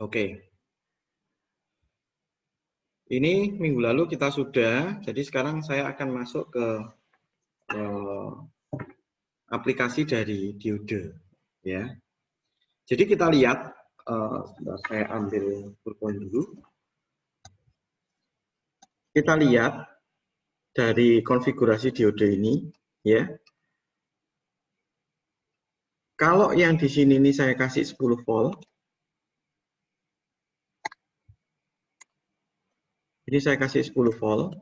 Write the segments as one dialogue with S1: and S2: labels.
S1: Oke. Ini minggu lalu kita sudah, jadi sekarang saya akan masuk ke aplikasi dari diode, ya. Jadi kita lihat, sebentar saya ambil PowerPoint dulu. Kita lihat dari konfigurasi diode ini, ya. Kalau yang di sini ini saya kasih 10 volt, ini saya kasih 10 volt.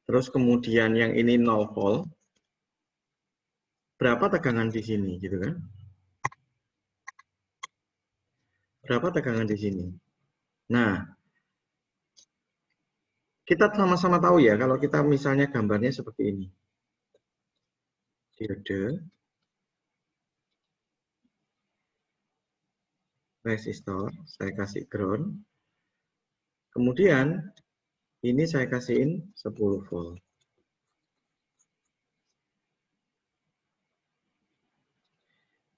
S1: Terus kemudian yang ini 0 volt. Berapa tegangan di sini, gitu kan? Berapa tegangan di sini? Nah, kita sama-sama tahu ya, kalau kita misalnya gambarnya seperti ini. Diode, resistor, saya kasih ground. Kemudian, ini saya kasihin 10 volt.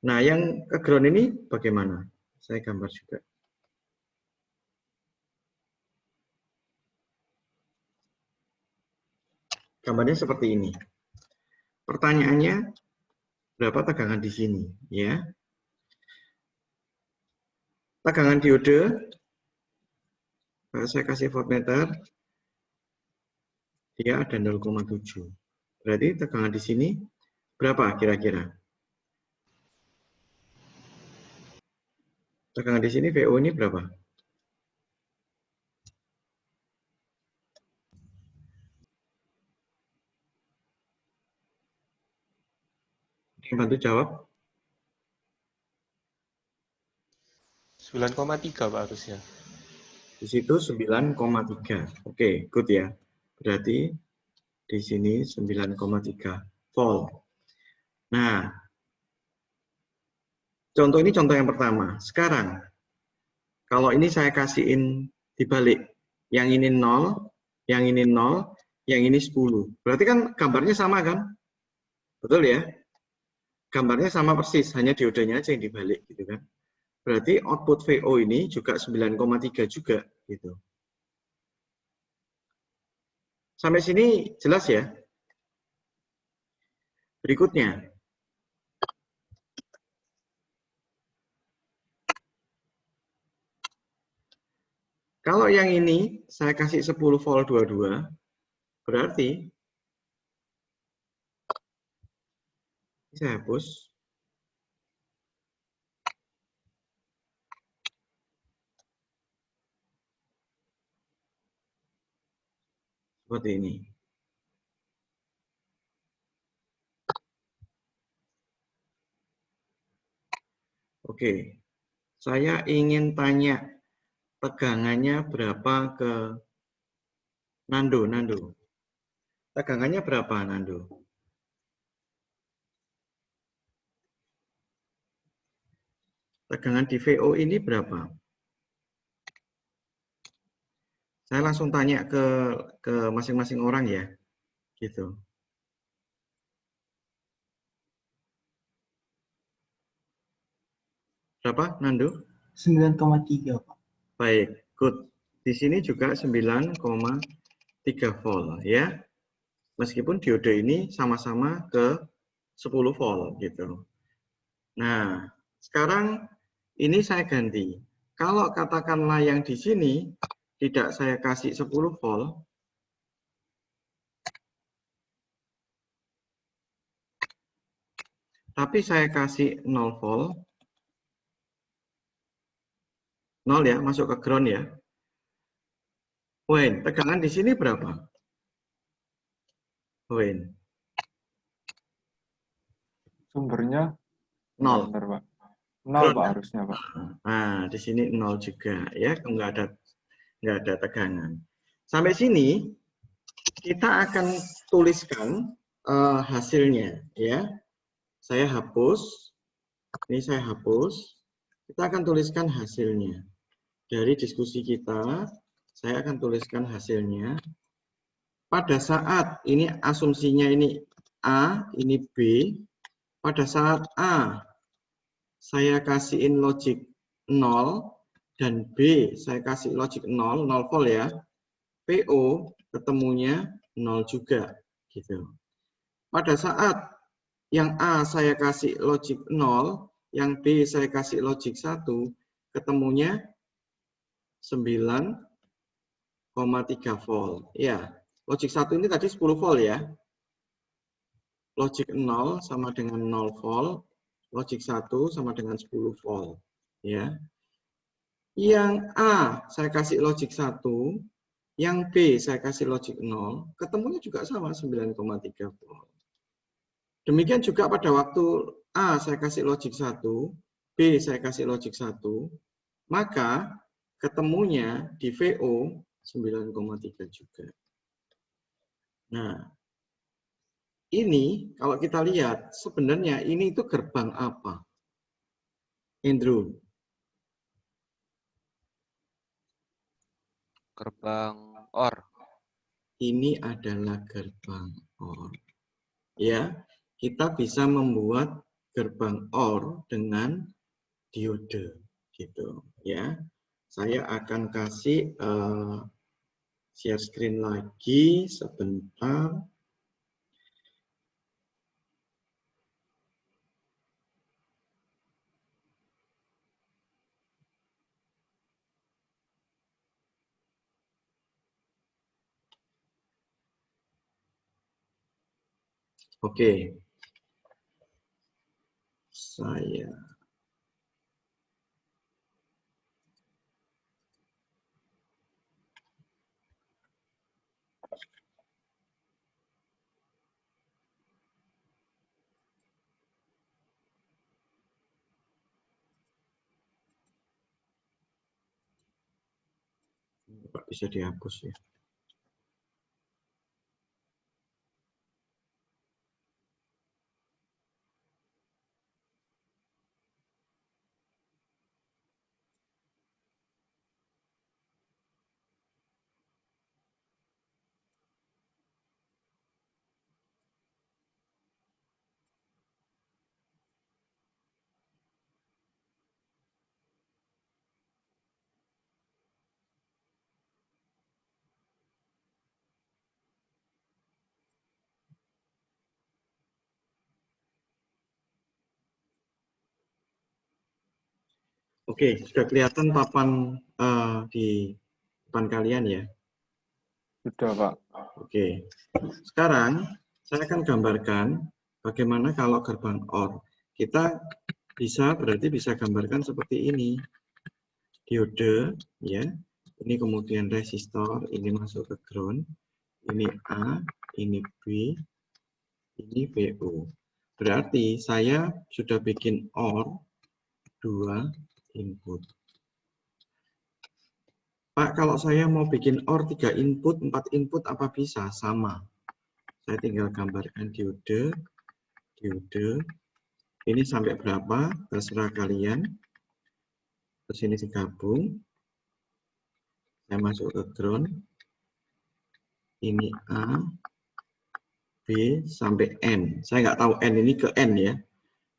S1: Nah, yang ke ground ini bagaimana? Saya gambar juga. Gambarnya seperti ini. Pertanyaannya, berapa tegangan di sini? Ya, tegangan diode, saya kasih voltmeter, dia ada 0,7. Berarti tegangan di sini berapa kira-kira? Tegangan di sini VO ini berapa? Bantu jawab.
S2: 9,3 Pak harusnya.
S1: Di situ 9,3. Oke, good ya. Berarti di sini 9,3 volt. Nah, contoh ini contoh yang pertama. Sekarang, kalau ini saya kasihin dibalik. Yang ini 0, yang ini 0, yang ini 10. Berarti kan gambarnya sama kan? Betul ya? Gambarnya sama persis, hanya diodenya aja yang dibalik gitu kan. Berarti output VO ini juga 9,3 juga gitu. Sampai sini jelas ya? Berikutnya. Kalau yang ini saya kasih 10 volt 22, berarti saya hapus. Seperti ini. Oke, saya ingin tanya tegangannya berapa ke Nando. Tegangannya berapa Nando? Tegangan di VO ini berapa? Saya langsung tanya ke masing-masing orang ya, gitu. Berapa, Nando?
S3: 9,3, Pak.
S1: Baik, good. Di sini juga 9,3 volt ya. Meskipun diode ini sama-sama ke 10 volt gitu. Nah, sekarang ini saya ganti. Kalau katakanlah yang di sini tidak saya kasih 10 volt, tapi saya kasih 0 volt, 0 ya, masuk ke ground ya. Win, tegangan di sini berapa? Win.
S4: Sumbernya
S1: 0.
S4: Bentar, Pak. 0 Pak
S1: Ground.
S4: harusnya, Pak.
S1: Nah, di sini 0 juga ya, nggak ada tegangan. Sampai sini kita akan tuliskan hasilnya ya. Saya hapus. Ini saya hapus. Kita akan tuliskan hasilnya. Dari diskusi kita, saya akan tuliskan hasilnya. Pada saat ini asumsinya ini A, ini B. Pada saat A saya kasihin logic 0, dan B saya kasih logic 0 volt ya, PO ketemunya 0 juga. Gitu. Pada saat yang A saya kasih logic 0, yang B saya kasih logic 1, ketemunya 9,3 volt. Ya, logic 1 ini tadi 10 volt ya. Logic 0 sama dengan 0 volt, logic 1 sama dengan 10 volt. Ya. Yang A saya kasih logic 1, yang B saya kasih logic 0, ketemunya juga sama 9,3 volt. Demikian juga pada waktu A saya kasih logic 1, B saya kasih logic 1, maka ketemunya di VO 9,3 juga. Nah, ini kalau kita lihat sebenarnya ini itu gerbang apa? Andrew.
S2: Gerbang OR.
S1: Ini adalah gerbang OR. Ya, kita bisa membuat gerbang OR dengan diode gitu ya. Saya akan kasih share screen lagi sebentar. Oke. Saya bisa dihapus ya. Oke, sudah kelihatan papan di depan kalian ya.
S4: Sudah, Pak.
S1: Oke, sekarang saya akan gambarkan bagaimana kalau gerbang OR. Kita berarti bisa gambarkan seperti ini. Diode, ya. Ini kemudian resistor, ini masuk ke ground. Ini A, ini B, ini VO. Berarti saya sudah bikin OR 2 input. Pak, kalau saya mau bikin OR 3 input, 4 input, apa bisa? Sama. Saya tinggal gambarkan diode, diode. Ini sampai berapa? Terserah kalian. Terus ini digabung. Saya masuk ke ground. Ini A, B, sampai N. Saya nggak tahu N ini ke N ya.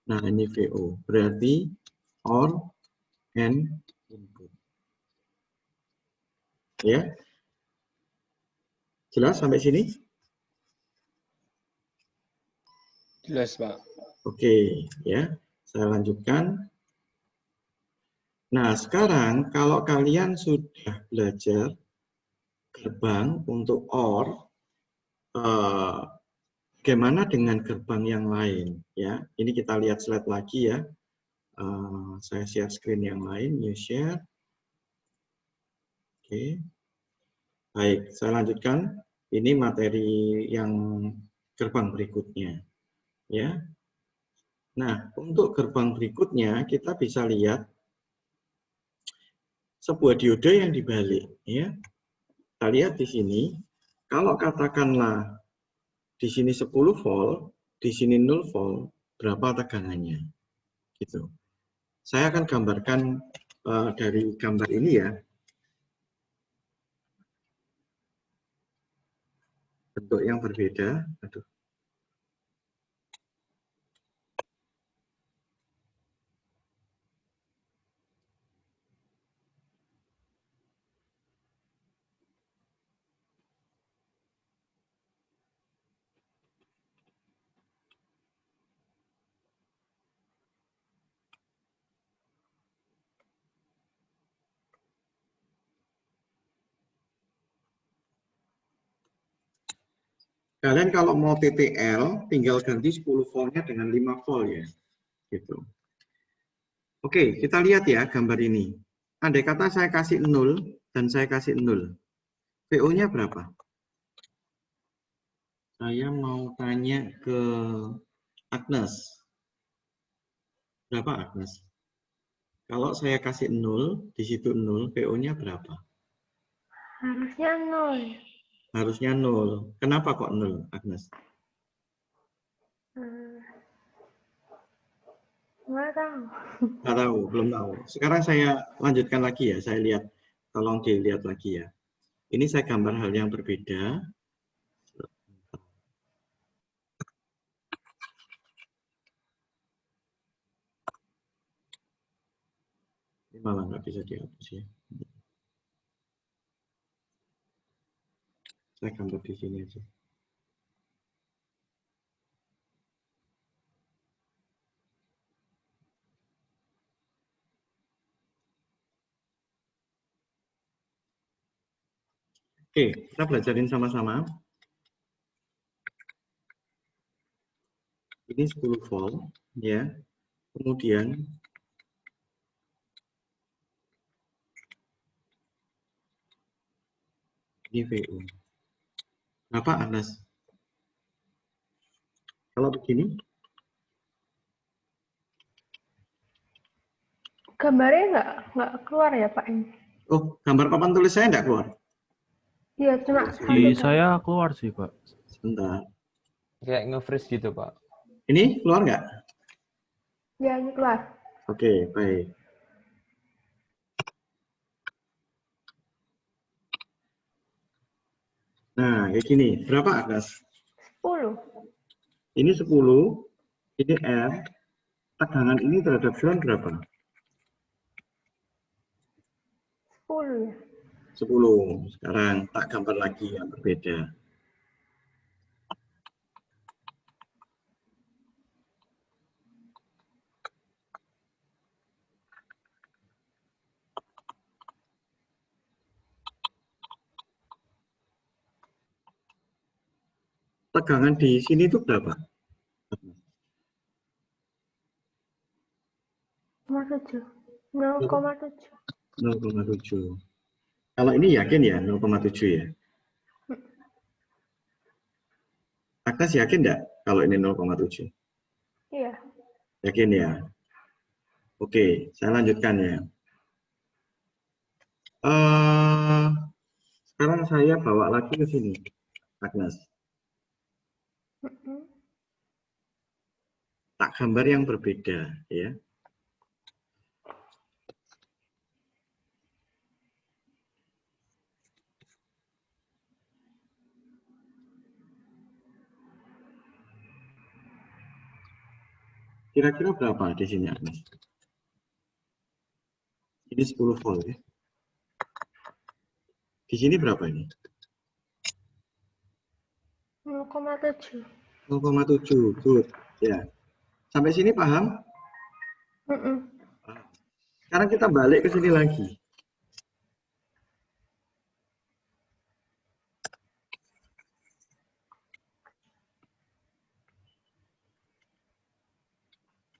S1: Nah, ini VO. Berarti OR N input. Ya. Jelas sampai sini?
S5: Jelas, Pak.
S1: Oke, ya. Saya lanjutkan. Nah, sekarang kalau kalian sudah belajar gerbang untuk OR, bagaimana dengan gerbang yang lain? Ya, ini kita lihat slide lagi ya. Saya share screen yang lain, new share. Oke. Baik, saya lanjutkan. Ini materi yang gerbang berikutnya. Ya. Nah, untuk gerbang berikutnya kita bisa lihat sebuah diode yang dibalik, ya. Kita lihat di sini, kalau katakanlah di sini 10 volt, di sini 0 volt, berapa tegangannya? Gitu. Saya akan gambarkan dari gambar ini ya. Bentuk yang berbeda. Aduh. Kalian kalau mau TTL, tinggal ganti 10 voltnya dengan 5 volt ya. Gitu. Oke, kita lihat ya gambar ini. Andai kata saya kasih 0 dan saya kasih 0. VO-nya berapa? Saya mau tanya ke Agnes. Berapa Agnes? Kalau saya kasih 0, di situ 0, VO-nya berapa?
S2: Harusnya 0.
S1: Harusnya 0. Kenapa kok 0, Agnes?
S2: Nggak tahu.
S1: Nggak tahu, belum tahu. Sekarang saya lanjutkan lagi ya, saya lihat. Tolong dilihat lagi ya. Ini saya gambar hal yang berbeda. Ini malah nggak bisa dihapus ya. Saya gambar di sini aja. Oke, kita belajarin sama-sama. Ini 10 volt, ya. Kemudian ini VO. Berapa, Anas? Kalau begini?
S2: Gambarnya nggak keluar ya Pak ini?
S1: Oh, gambar papan tulis saya nggak keluar?
S2: Iya, cuma
S6: Di
S2: satu.
S6: saya keluar sih, Pak.
S1: Sebentar.
S5: Kayak nge-freeze gitu, Pak.
S1: Ini keluar nggak?
S2: Ya, ini keluar.
S1: Oke, baik. Nah, kayak gini. Berapa, Anas?
S2: 10.
S1: Ini 10, ini R. Tegangan ini terhadap ground berapa?
S2: 10 ya.
S1: 10. Sekarang tak gambar lagi yang berbeda. Tegangan di sini itu berapa?
S2: 0,7. 0,7.
S1: 0,7. Kalau ini yakin ya 0,7 ya? Agnes yakin enggak kalau ini 0,7?
S2: Iya.
S1: Yakin ya? Oke, saya lanjutkan ya. Sekarang saya bawa lagi ke sini, Agnes. Tak gambar yang berbeda ya. Kira-kira berapa di sini, Agnes? Ini 10 volt ya. Di sini berapa ini?
S2: 0,7.
S1: 0,7. Good. Ya. Sampai sini paham? Sekarang kita balik ke sini lagi.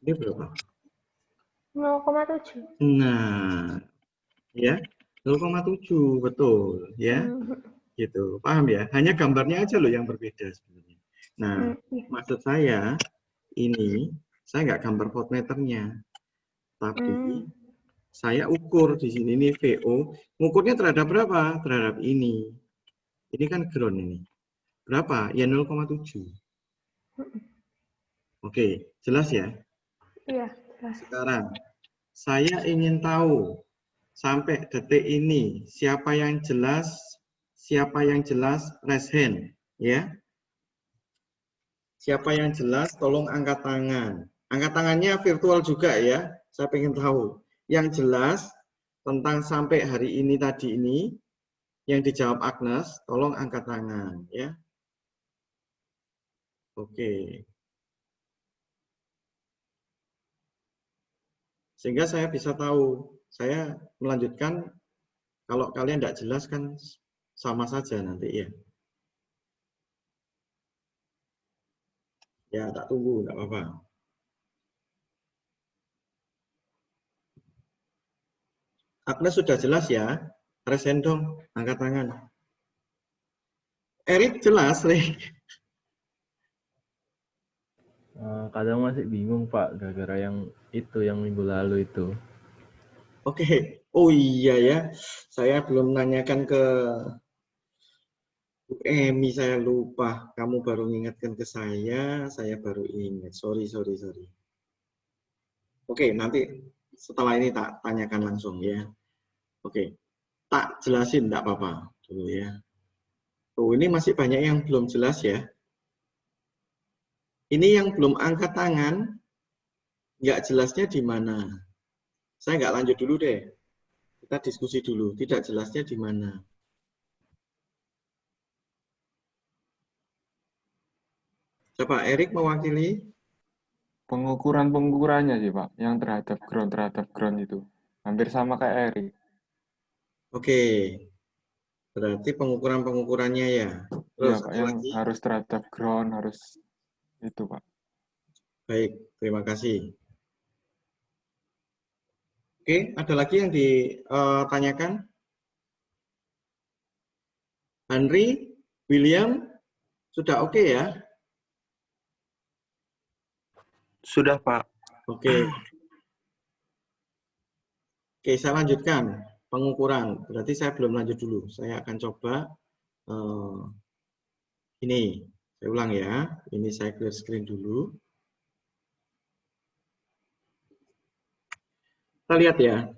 S1: Ini berapa?
S2: 0,7.
S1: Nah, ya 0,7 betul ya, gitu. Paham ya? Hanya gambarnya aja loh yang berbeda sebenarnya. Nah, maksud saya ini saya nggak gambar voltmeternya, tapi saya ukur di sini ini VO. Ngukurnya terhadap berapa? Terhadap ini. Ini kan ground ini. Berapa? Ya 0,7. Oke, jelas ya?
S2: Iya, jelas.
S1: Sekarang saya ingin tahu sampai detik ini siapa yang jelas raise hand ya. Siapa yang jelas tolong angkat tangan. Angkat tangannya virtual juga ya. Saya ingin tahu. Yang jelas tentang sampai hari ini tadi ini yang dijawab Agnes, tolong angkat tangan ya. Oke. Sehingga saya bisa tahu, saya melanjutkan, kalau kalian tidak jelas kan sama saja nanti ya. Ya, tak tunggu, nggak apa-apa. Agnes sudah jelas ya? Resen dong, angkat tangan. Erik jelas, Rik.
S6: Kadang masih bingung Pak, gara-gara yang itu, yang minggu lalu itu.
S1: Oke, oh iya ya, saya belum nanyakan ke Bu Emi, saya lupa. Kamu baru mengingatkan ke saya baru ingat. Sorry. Oke, nanti setelah ini tak tanyakan langsung ya. Oke, tak jelasin, enggak apa-apa dulu ya. Tuh, ini masih banyak yang belum jelas ya. Ini yang belum angkat tangan, nggak jelasnya di mana. Saya nggak lanjut dulu deh. Kita diskusi dulu, tidak jelasnya di mana. Coba Erik mewakili.
S4: Pengukurannya sih Pak, yang terhadap ground itu. Hampir sama kayak Erik.
S1: Oke, berarti pengukurannya ya.
S4: Iya
S1: Terus
S4: Pak,
S1: satu
S4: yang
S1: lagi.
S4: harus terhadap ground, harus itu Pak.
S1: Baik, terima kasih. Oke, ada lagi yang ditanyakan? Henry, William, sudah oke ya?
S7: Sudah, Pak.
S1: Oke. Oke, saya lanjutkan pengukuran. Berarti saya belum lanjut dulu. Saya akan coba ini. Saya ulang ya. Ini saya clear screen dulu. Kita lihat ya.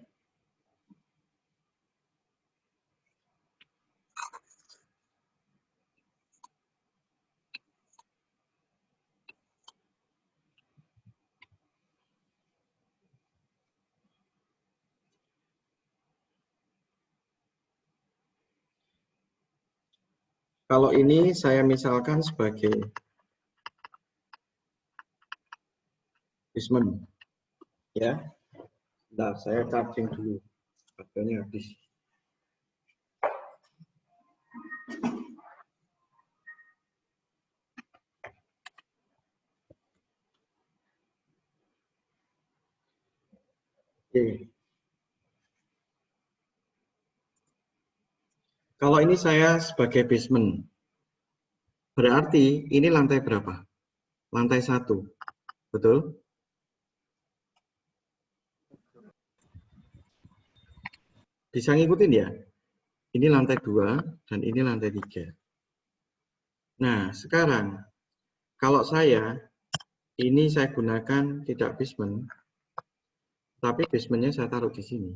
S1: Kalau ini saya misalkan sebagai basement, ya. Nah, saya charging dulu. Baterainya habis. Oke. Kalau ini saya sebagai basement, berarti ini lantai berapa? Lantai 1, betul? Bisa ngikutin ya? Ini lantai 2 dan ini lantai 3. Nah, sekarang kalau ini saya gunakan tidak basement, tapi basementnya saya taruh di sini.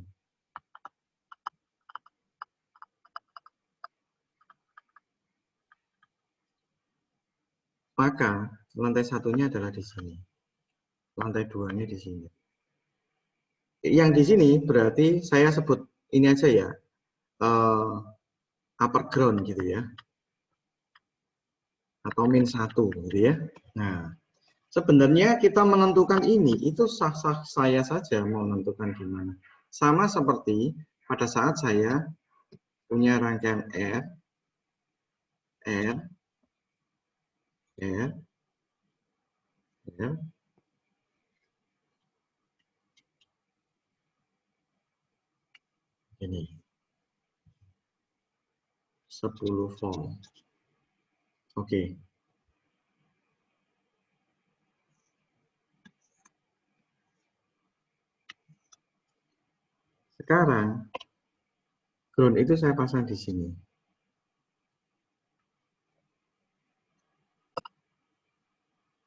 S1: Maka lantai 1-nya adalah di sini. Lantai 2-nya di sini. Yang di sini berarti saya sebut ini aja ya. Upper ground gitu ya. Atau -1 gitu ya. Nah, sebenarnya kita menentukan ini itu sah-sah saya saja mau menentukan di mana. Sama seperti pada saat saya punya rangkaian R, ini 10 volt. Oke. Sekarang ground itu saya pasang di sini.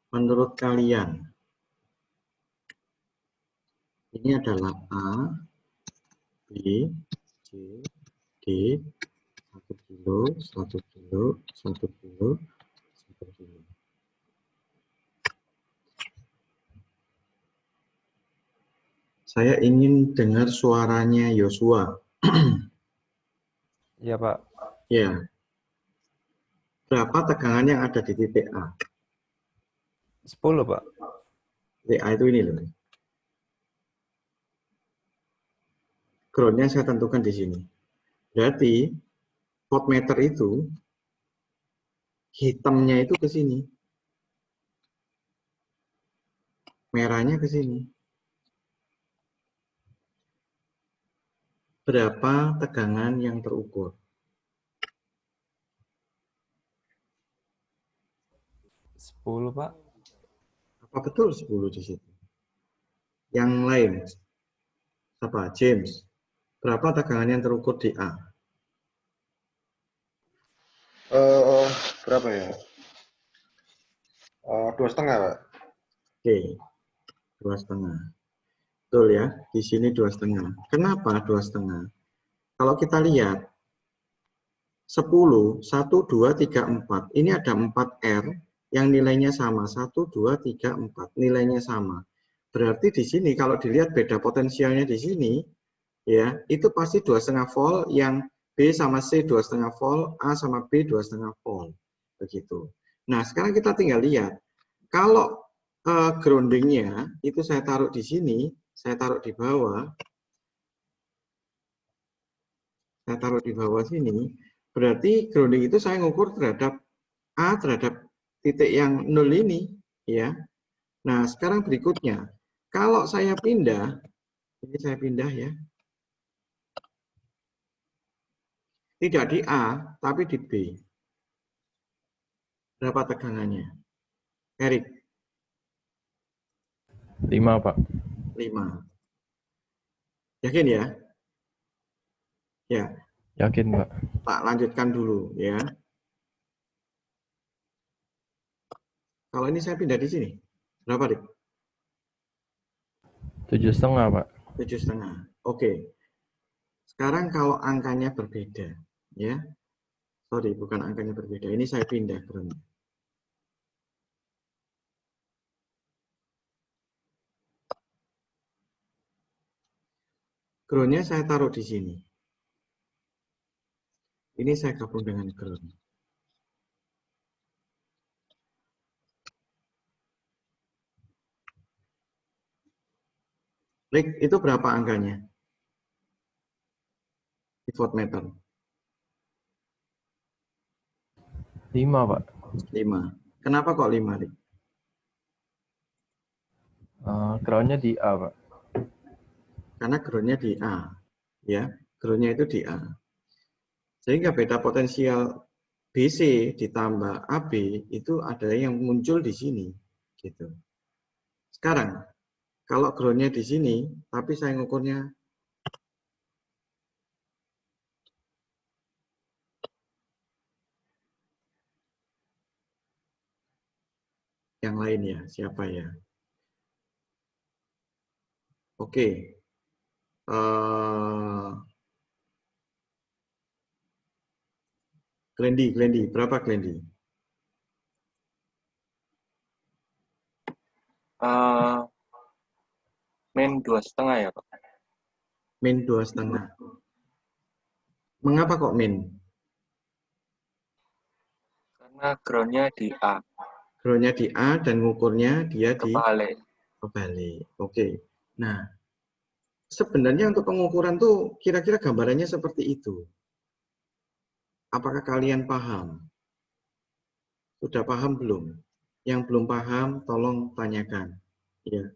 S1: Menurut kalian, ini adalah A, B, C, D, 1 kilo, 1 kilo, 1 kilo, 1 kilo. Saya ingin dengar suaranya Yosua.
S5: Iya, Pak.
S1: Ya. Berapa tegangan yang ada di titik A?
S5: 10, Pak.
S1: Titik A itu ini loh. Groundnya saya tentukan di sini. Berarti voltmeter itu hitamnya itu ke sini. Merahnya ke sini. Berapa tegangan yang terukur?
S5: 10, Pak.
S1: Apa betul 10 di situ? Yang lain? Apa? James. Berapa tegangan yang terukur di A?
S8: Berapa ya? 2,5, Pak.
S1: Oke, 2,5. Betul ya, di sini 2,5. Kenapa 2,5? Kalau kita lihat 10, 1, 2, 3, 4. Ini ada 4 R yang nilainya sama. 1, 2, 3, 4. Nilainya sama. Berarti di sini kalau dilihat beda potensialnya di sini, ya itu pasti 2,5 volt, yang B sama C 2,5 volt, A sama B 2,5 volt. Begitu. Nah, sekarang kita tinggal lihat. Kalau groundingnya itu saya taruh di sini, saya taruh di bawah, sini, berarti grounding itu saya ngukur terhadap A terhadap titik yang 0 ini, ya. Nah, sekarang berikutnya, kalau saya pindah, ini saya pindah ya, tidak di A, tapi di B. Berapa tegangannya? Erik?
S6: 5, Pak.
S1: 5. Yakin ya? Ya.
S6: Yakin, Pak.
S1: Tak lanjutkan dulu ya. Kalau ini saya pindah di sini, berapa, Dik?
S6: 7,5, Pak.
S1: 7,5. Oke. Sekarang kalau angkanya berbeda, ya. Sorry, bukan angkanya berbeda. Ini saya pindah groundnya. Groundnya saya taruh di sini. Ini saya gabung dengan ground. Rick, itu berapa angkanya? Di voltmeter.
S6: 5, Pak.
S1: 5. Kenapa kok 5, Rick?
S6: Groundnya di A, Pak.
S1: Karena groundnya di A. Ya, groundnya itu di A. Sehingga beda potensial BC ditambah AB itu ada yang muncul di sini. Gitu. Sekarang, kalau groundnya di sini, tapi saya ngukurnya yang lain ya, siapa ya? Oke. Glendi, berapa Glendi?
S7: Min 2,5 ya, Pak.
S1: Min 2,5. Mengapa kok min?
S7: Karena groundnya di A.
S1: Groundnya di A dan ngukurnya dia di
S7: Kebalik.
S1: kebalik. Oke. Nah, sebenarnya untuk pengukuran tuh kira-kira gambarannya seperti itu. Apakah kalian paham? Sudah paham belum? Yang belum paham, tolong tanyakan. Ya.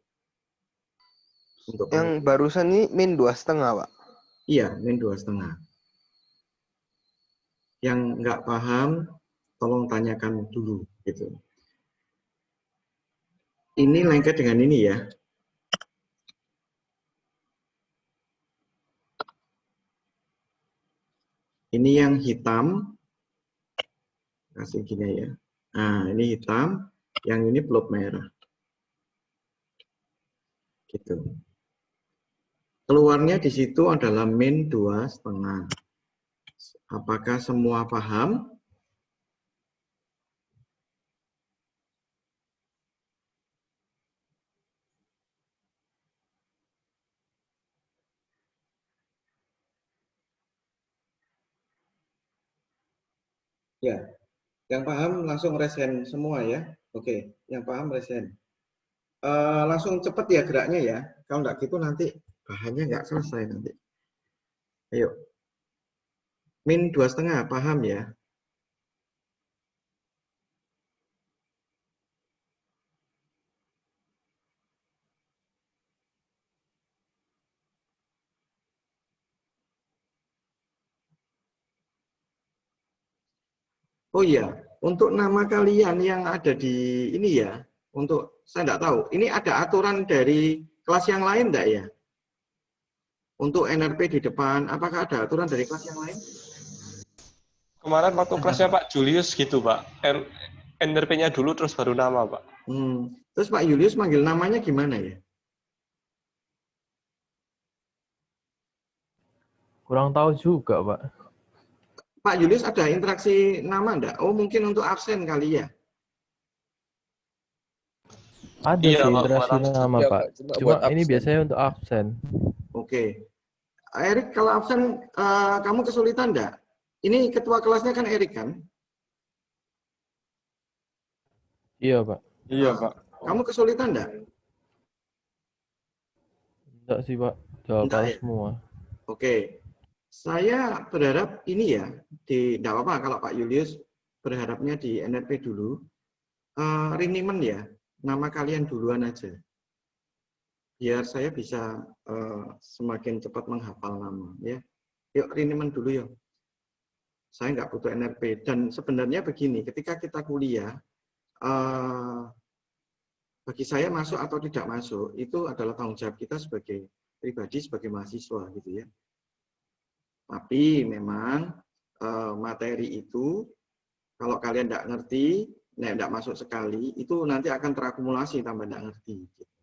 S1: Untuk
S9: Yang barusan ini min 2,5, Pak.
S1: Iya, min 2,5. Yang nggak paham, tolong tanyakan dulu. Gitu. Ini lengket dengan ini ya. Ini yang hitam. Kasih gini ya. Nah, ini hitam. Yang ini plot merah. Gitu. Keluarnya di situ adalah min 2,5. Apakah semua paham? Ya, yang paham langsung resen semua ya. Oke, yang paham resen. Langsung cepet ya geraknya ya. Kalau nggak gitu nanti bahannya nggak selesai nanti. Ayo. Min 2,5 paham ya? Oh iya, untuk nama kalian yang ada di ini ya, untuk saya nggak tahu, ini ada aturan dari kelas yang lain enggak ya? Untuk NRP di depan, apakah ada aturan dari kelas yang lain?
S5: Kemarin waktu
S3: Ada,
S5: kelasnya
S3: Pak.
S5: Pak Julius gitu, Pak. NRP-nya dulu terus baru nama, Pak.
S1: Terus Pak Julius manggil namanya gimana ya?
S6: Kurang tahu juga, Pak.
S1: Pak Julius ada interaksi nama enggak? Oh mungkin untuk absen kali ya?
S6: Ada
S5: Iya,
S6: sih
S5: Pak,
S6: interaksi
S5: buat absen.
S6: nama,
S7: Iya,
S6: Pak.
S7: Pak. Cuma
S6: Cuma
S7: buat
S6: ini
S7: absen.
S6: biasanya untuk absen.
S1: Oke. Erik, kalau absen kamu kesulitan enggak? Ini ketua kelasnya kan Erik kan?
S6: Iya, Pak.
S5: Iya, Pak.
S1: Kamu kesulitan enggak?
S6: Enggak sih, Pak. Jawab
S1: Enggak ya?
S6: semua.
S1: Oke. Saya berharap ini ya, enggak apa-apa kalau Pak Julius berharapnya di NRP dulu. Rinimen ya, nama kalian duluan aja. Biar saya bisa semakin cepat menghafal nama ya. Yuk rinimen dulu yuk. Saya nggak butuh NRP. Dan sebenarnya begini, ketika kita kuliah, bagi saya masuk atau tidak masuk, itu adalah tanggung jawab kita sebagai pribadi, sebagai mahasiswa gitu ya. Tapi memang materi itu, kalau kalian nggak ngerti, nggak masuk sekali, itu nanti akan terakumulasi tambah nggak ngerti. Gitu.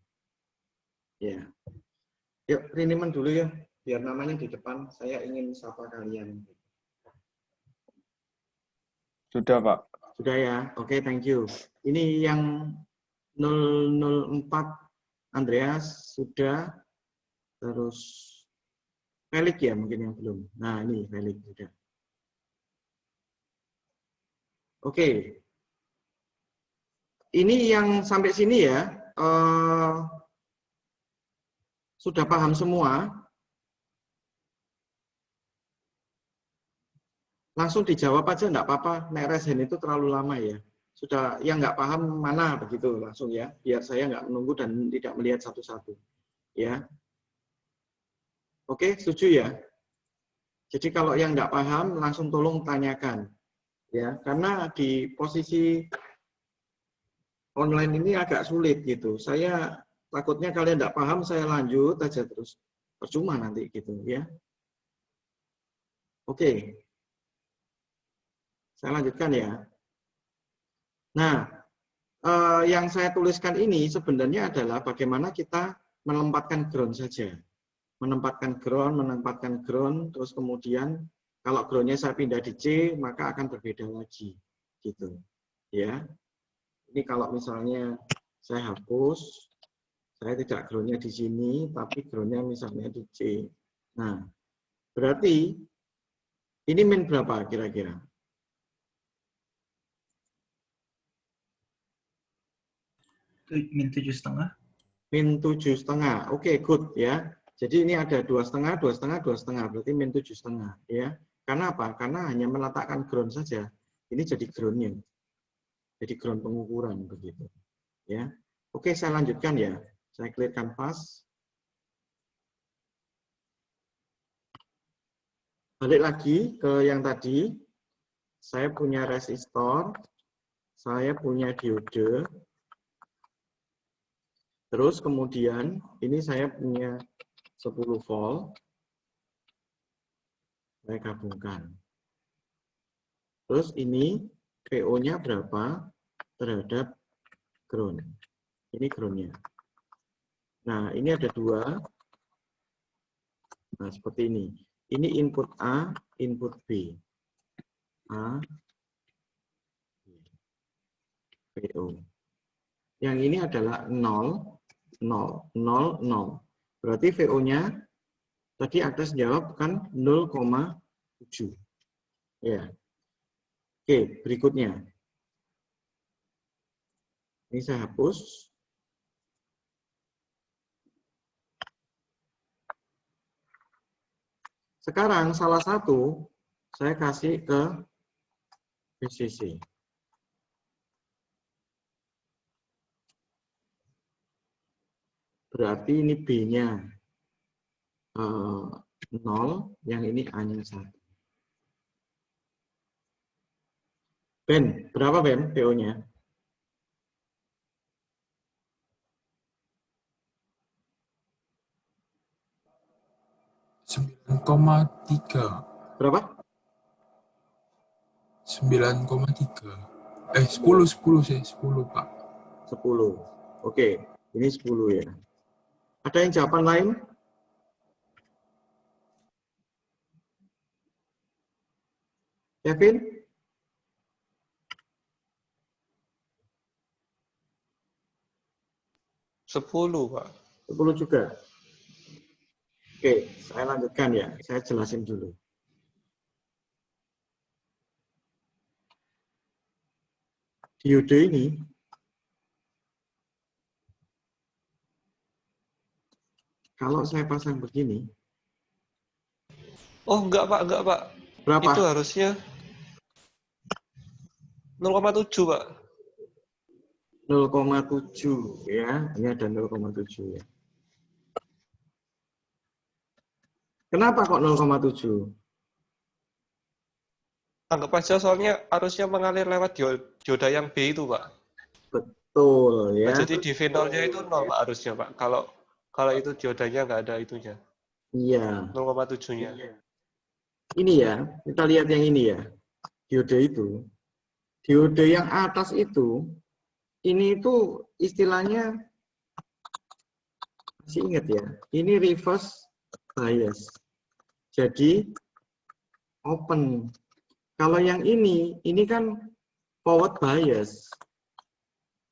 S1: Ya, yuk rinimen dulu ya, biar namanya di depan. Saya ingin sapa kalian.
S5: Sudah, Pak.
S1: Sudah ya, oke, thank you. Ini yang 004 Andreas sudah, terus Felix ya mungkin yang belum. Nah ini Felix sudah. Oke, ini yang sampai sini ya, sudah paham semua. Langsung dijawab aja enggak apa-apa, nek resen itu terlalu lama ya. Sudah yang nggak paham mana begitu langsung ya, biar saya nggak menunggu dan tidak melihat satu-satu. Ya. Oke, setuju ya? Jadi kalau yang nggak paham langsung tolong tanyakan. Ya, karena di posisi online ini agak sulit gitu. Saya takutnya kalian nggak paham, saya lanjut aja terus. Percuma nanti gitu ya. Oke. Saya lanjutkan ya. Nah, yang saya tuliskan ini sebenarnya adalah bagaimana kita menempatkan ground saja. Menempatkan ground, terus kemudian kalau groundnya saya pindah di C, maka akan berbeda lagi, gitu. Ya, ini kalau misalnya saya hapus, saya tidak groundnya di sini, tapi groundnya misalnya di C. Nah, berarti ini min berapa kira-kira?
S3: Min 7,5.
S1: Min 7,5. Oke, good ya. Jadi ini ada 2,5, 2,5, 2,5. Berarti min 7,5 ya. Karena apa? Karena hanya meletakkan ground saja. Ini jadi groundnya. Jadi ground pengukuran begitu. Ya. Oke, saya lanjutkan ya. Saya clear canvas. Balik lagi ke yang tadi. Saya punya resistor. Saya punya diode. Terus kemudian ini saya punya 10 volt. Saya gabungkan. Terus ini VO-nya berapa terhadap ground. Ini ground-nya. Nah, ini ada dua. Nah, seperti ini. Ini input A, input B. A, VO. Yang ini adalah 0, 0, 0, 0. Berarti VO-nya tadi atas jawab kan 0,7. Ya. Oke, berikutnya. Ini saya hapus. Sekarang salah satu saya kasih ke VCC. Berarti ini B-nya 0, yang ini A-nya 1. Ben, berapa Ben PO-nya? Berapa?
S8: 9,3. 10 sih, 10 Pak.
S1: 10. Oke, ini 10 ya. Ada yang jawaban lain? Kevin?
S5: Sepuluh, Pak.
S1: 10 juga. Oke, saya lanjutkan ya. Saya jelasin dulu. Diode ini kalau saya pasang begini,
S5: Oh, enggak, Pak. Enggak, Pak.
S1: berapa?
S5: Itu harusnya 0,7, Pak.
S1: 0,7 ya. Ini ada 0,7 ya. Kenapa kok 0,7?
S5: Anggap aja soalnya arusnya mengalir lewat dioda yang B itu, Pak.
S1: Betul
S5: Nah,
S1: ya.
S5: jadi di V0-nya itu 0, Pak, arusnya, Pak. Kalau itu diodanya nggak ada itunya.
S1: Iya.
S5: 0,7-nya.
S1: Ini ya, kita lihat yang ini ya. Diode itu. Diode yang atas itu, ini itu istilahnya, masih ingat ya, ini reverse bias. Jadi, open. Kalau yang ini kan forward bias.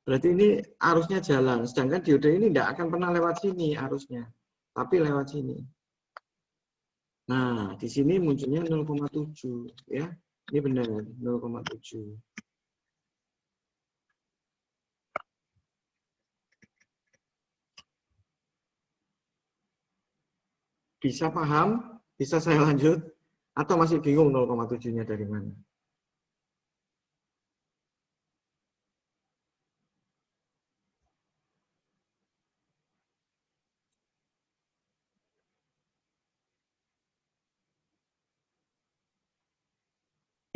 S1: Berarti ini arusnya jalan. Sedangkan diode ini tidak akan pernah lewat sini arusnya. Tapi lewat sini. Nah, di sini munculnya 0,7 ya. Ini benar 0,7. Bisa paham? Bisa saya lanjut? Atau masih bingung 0,7-nya dari mana?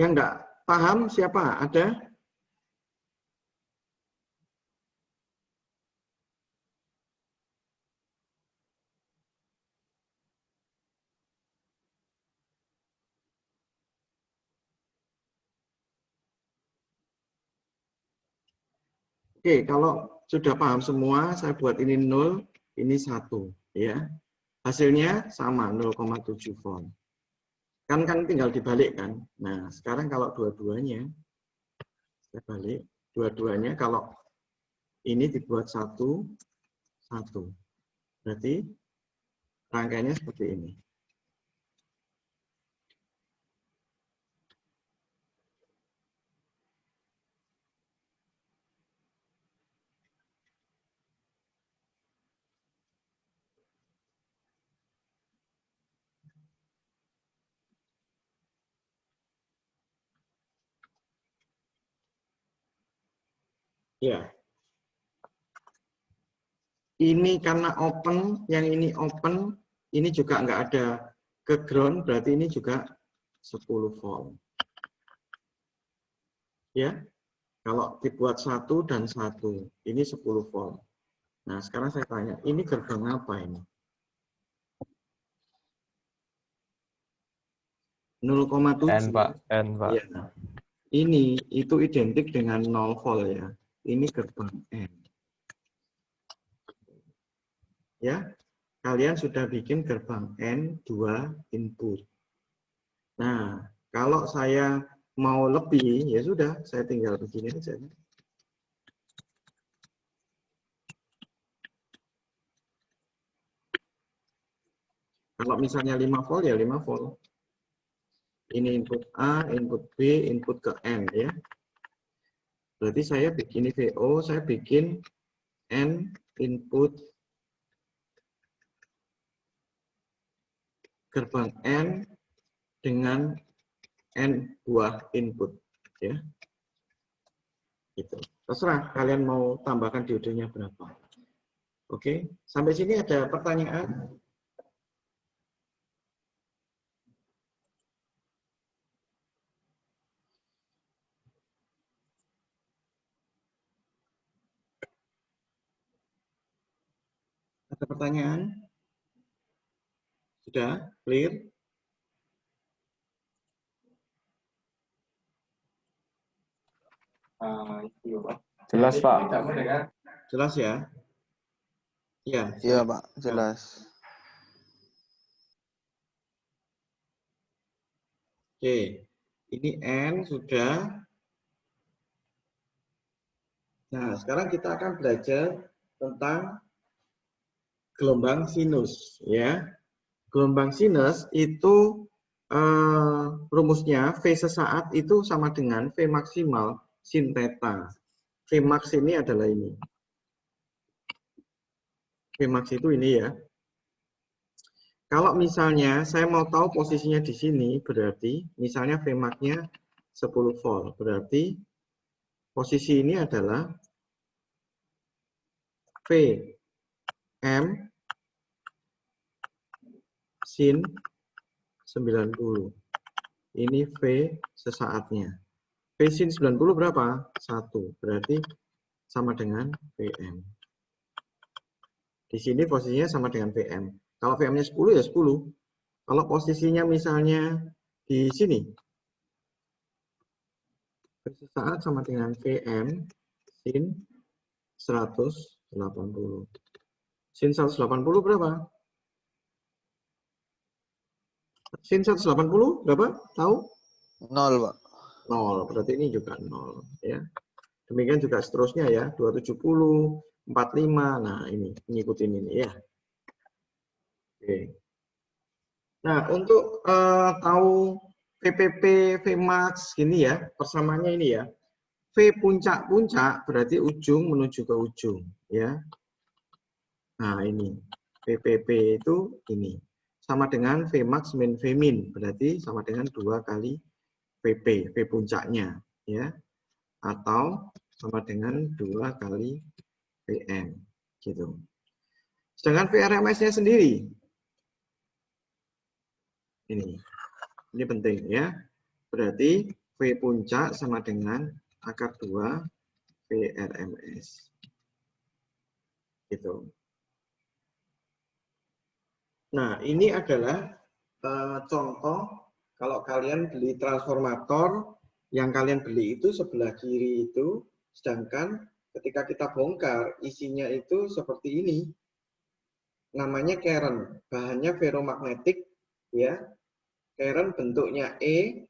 S1: Yang enggak paham siapa? Ada? Oke, kalau sudah paham semua, saya buat ini 0, ini 1. Ya. Hasilnya sama, 0,7 volt. Kan tinggal dibalik kan. Nah, sekarang kalau dua-duanya, saya balik, dua-duanya kalau ini dibuat 1, 1. Berarti rangkaiannya seperti ini. Ya. Ini karena open, yang ini open, ini juga nggak ada ke ground, berarti ini juga 10 volt. Ya, kalau dibuat 1 dan 1, ini 10 volt. Nah, sekarang saya tanya, ini gerbang apa ini? 0,7.
S6: N, Pak. N, Pak.
S1: Ya. Ini itu identik dengan 0 volt ya. Ini gerbang N. Ya, kalian sudah bikin gerbang N 2 input. Nah, kalau saya mau lebih, ya sudah, saya tinggal begini aja. Kalau misalnya 5 volt, ya 5 volt. Ini input A, input B, input ke N ya. Berarti saya bikin VO, saya bikin N input gerbang N dengan N buah input ya. Gitu. Terserah kalian mau tambahkan diodenya berapa. Oke, sampai sini ada pertanyaan? Ada pertanyaan? Sudah clear?
S7: Iya, Pak.
S4: Jelas, Pak.
S1: Jelas ya? Iya.
S9: Iya, Pak, jelas.
S1: Oke, ini N sudah. Nah, sekarang kita akan belajar tentang gelombang sinus, ya. Gelombang sinus itu rumusnya V sesaat itu sama dengan V maksimal sin theta. V max ini adalah ini. V max itu ini ya. Kalau misalnya saya mau tahu posisinya di sini, berarti misalnya V max-nya 10 volt. Berarti posisi ini adalah V M sin 90. Ini V sesaatnya. V sin 90 berapa? 1. Berarti sama dengan Vm. Di sini posisinya sama dengan Vm. Kalau Vm-nya 10 ya 10. Kalau posisinya misalnya di sini, V sesaat sama dengan Vm sin 180. Sin 180 berapa? Sin 180 berapa? Tahu?
S9: 0, Pak.
S1: 0. Berarti ini juga 0. Ya. Demikian juga seterusnya ya. 270, 45. Nah, ini ngikutin ini ya. Oke. Nah, untuk tahu VPP, Vmax gini ya, persamaannya ini ya. V puncak-puncak berarti ujung menuju ke ujung ya. Nah, ini VPP itu ini sama dengan Vmax min Vmin, berarti sama dengan 2 kali VP, V puncaknya ya. Atau sama dengan 2 kali Vm gitu. Sedangkan Vrms-nya sendiri ini penting ya. Berarti V puncak sama dengan akar 2 Vrms. Gitu. Nah, ini adalah contoh kalau kalian beli transformator, yang kalian beli itu sebelah kiri itu, sedangkan ketika kita bongkar, isinya itu seperti ini. Namanya keren, bahannya ferromagnetik, ya. Keren bentuknya E,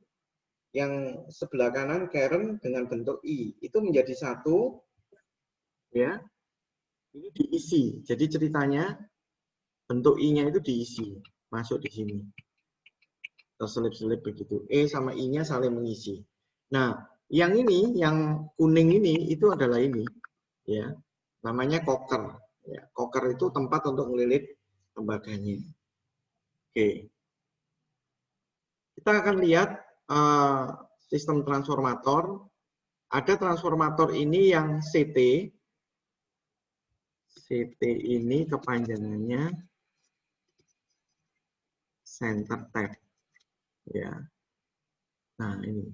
S1: yang sebelah kanan keren dengan bentuk I. Itu menjadi satu, ya. Ini diisi. Jadi ceritanya bentuk I-nya itu diisi, masuk di sini. Terselip-selip begitu. E sama I-nya saling mengisi. Nah, yang ini, yang kuning ini, itu adalah ini, ya. Namanya koker. Ya, koker itu tempat untuk melilit tembaganya. Oke. Kita akan lihat sistem transformator. Ada transformator ini yang CT. CT ini kepanjangannya center tap. Ya. Nah, ini.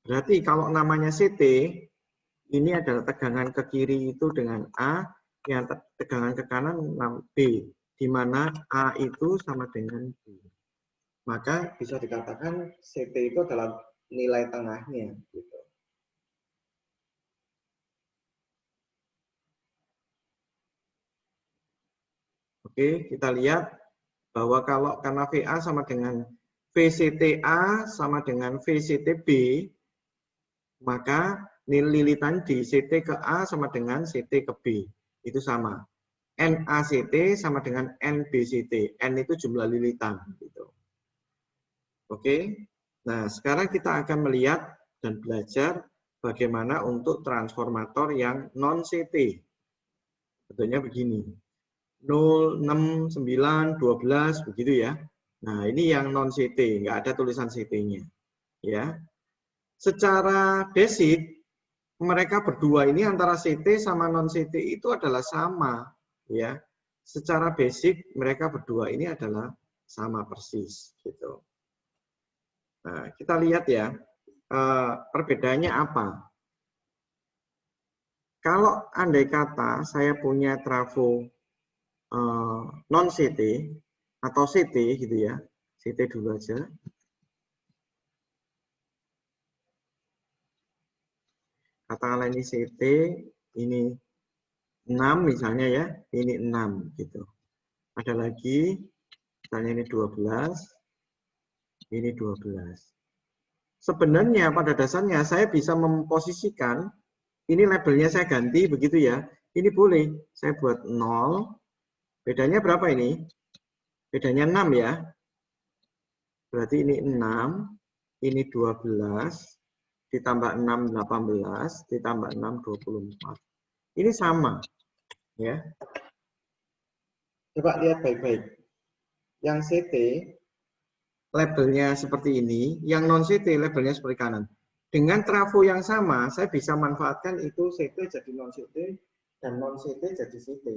S1: Berarti kalau namanya CT, ini adalah tegangan ke kiri itu dengan A, yang tegangan ke kanan B, di mana A itu sama dengan B. Maka bisa dikatakan CT itu adalah nilai tengahnya. Gitu. Oke, kita lihat bahwa kalau karena VA sama dengan VCTA sama dengan VCTB, maka lilitan di CT ke A sama dengan CT ke B. Itu sama. NACT sama dengan NBCT. N itu jumlah lilitan. Gitu. Oke. Nah, sekarang kita akan melihat dan belajar bagaimana untuk transformator yang non-CT. Bentuknya begini. 0, 6, 9, 12, begitu ya. Nah, ini yang non-CT, nggak ada tulisan CT-nya. Ya. Secara basic, mereka berdua ini antara CT sama non-CT itu adalah sama. Ya. Secara basic, mereka berdua ini adalah sama persis. Gitu. Nah, kita lihat ya, perbedaannya apa. Kalau andai kata saya punya trafo non CT atau CT gitu ya. CT dulu aja. Katakanlah ini CT, ini 6 misalnya ya, ini 6 gitu. Ada lagi, misalnya ini 12, ini 12. Sebenarnya pada dasarnya saya bisa memposisikan, ini labelnya saya ganti begitu ya. Ini boleh, saya buat 0. Bedanya berapa ini? Bedanya 6 ya. Berarti ini 6, ini 12, ditambah 6, 18, ditambah 6, 24. Ini sama. Ya. Coba lihat baik-baik. Yang CT, labelnya seperti ini, yang non-CT labelnya seperti kanan. Dengan trafo yang sama, saya bisa manfaatkan itu CT jadi non-CT, dan non-CT jadi CT.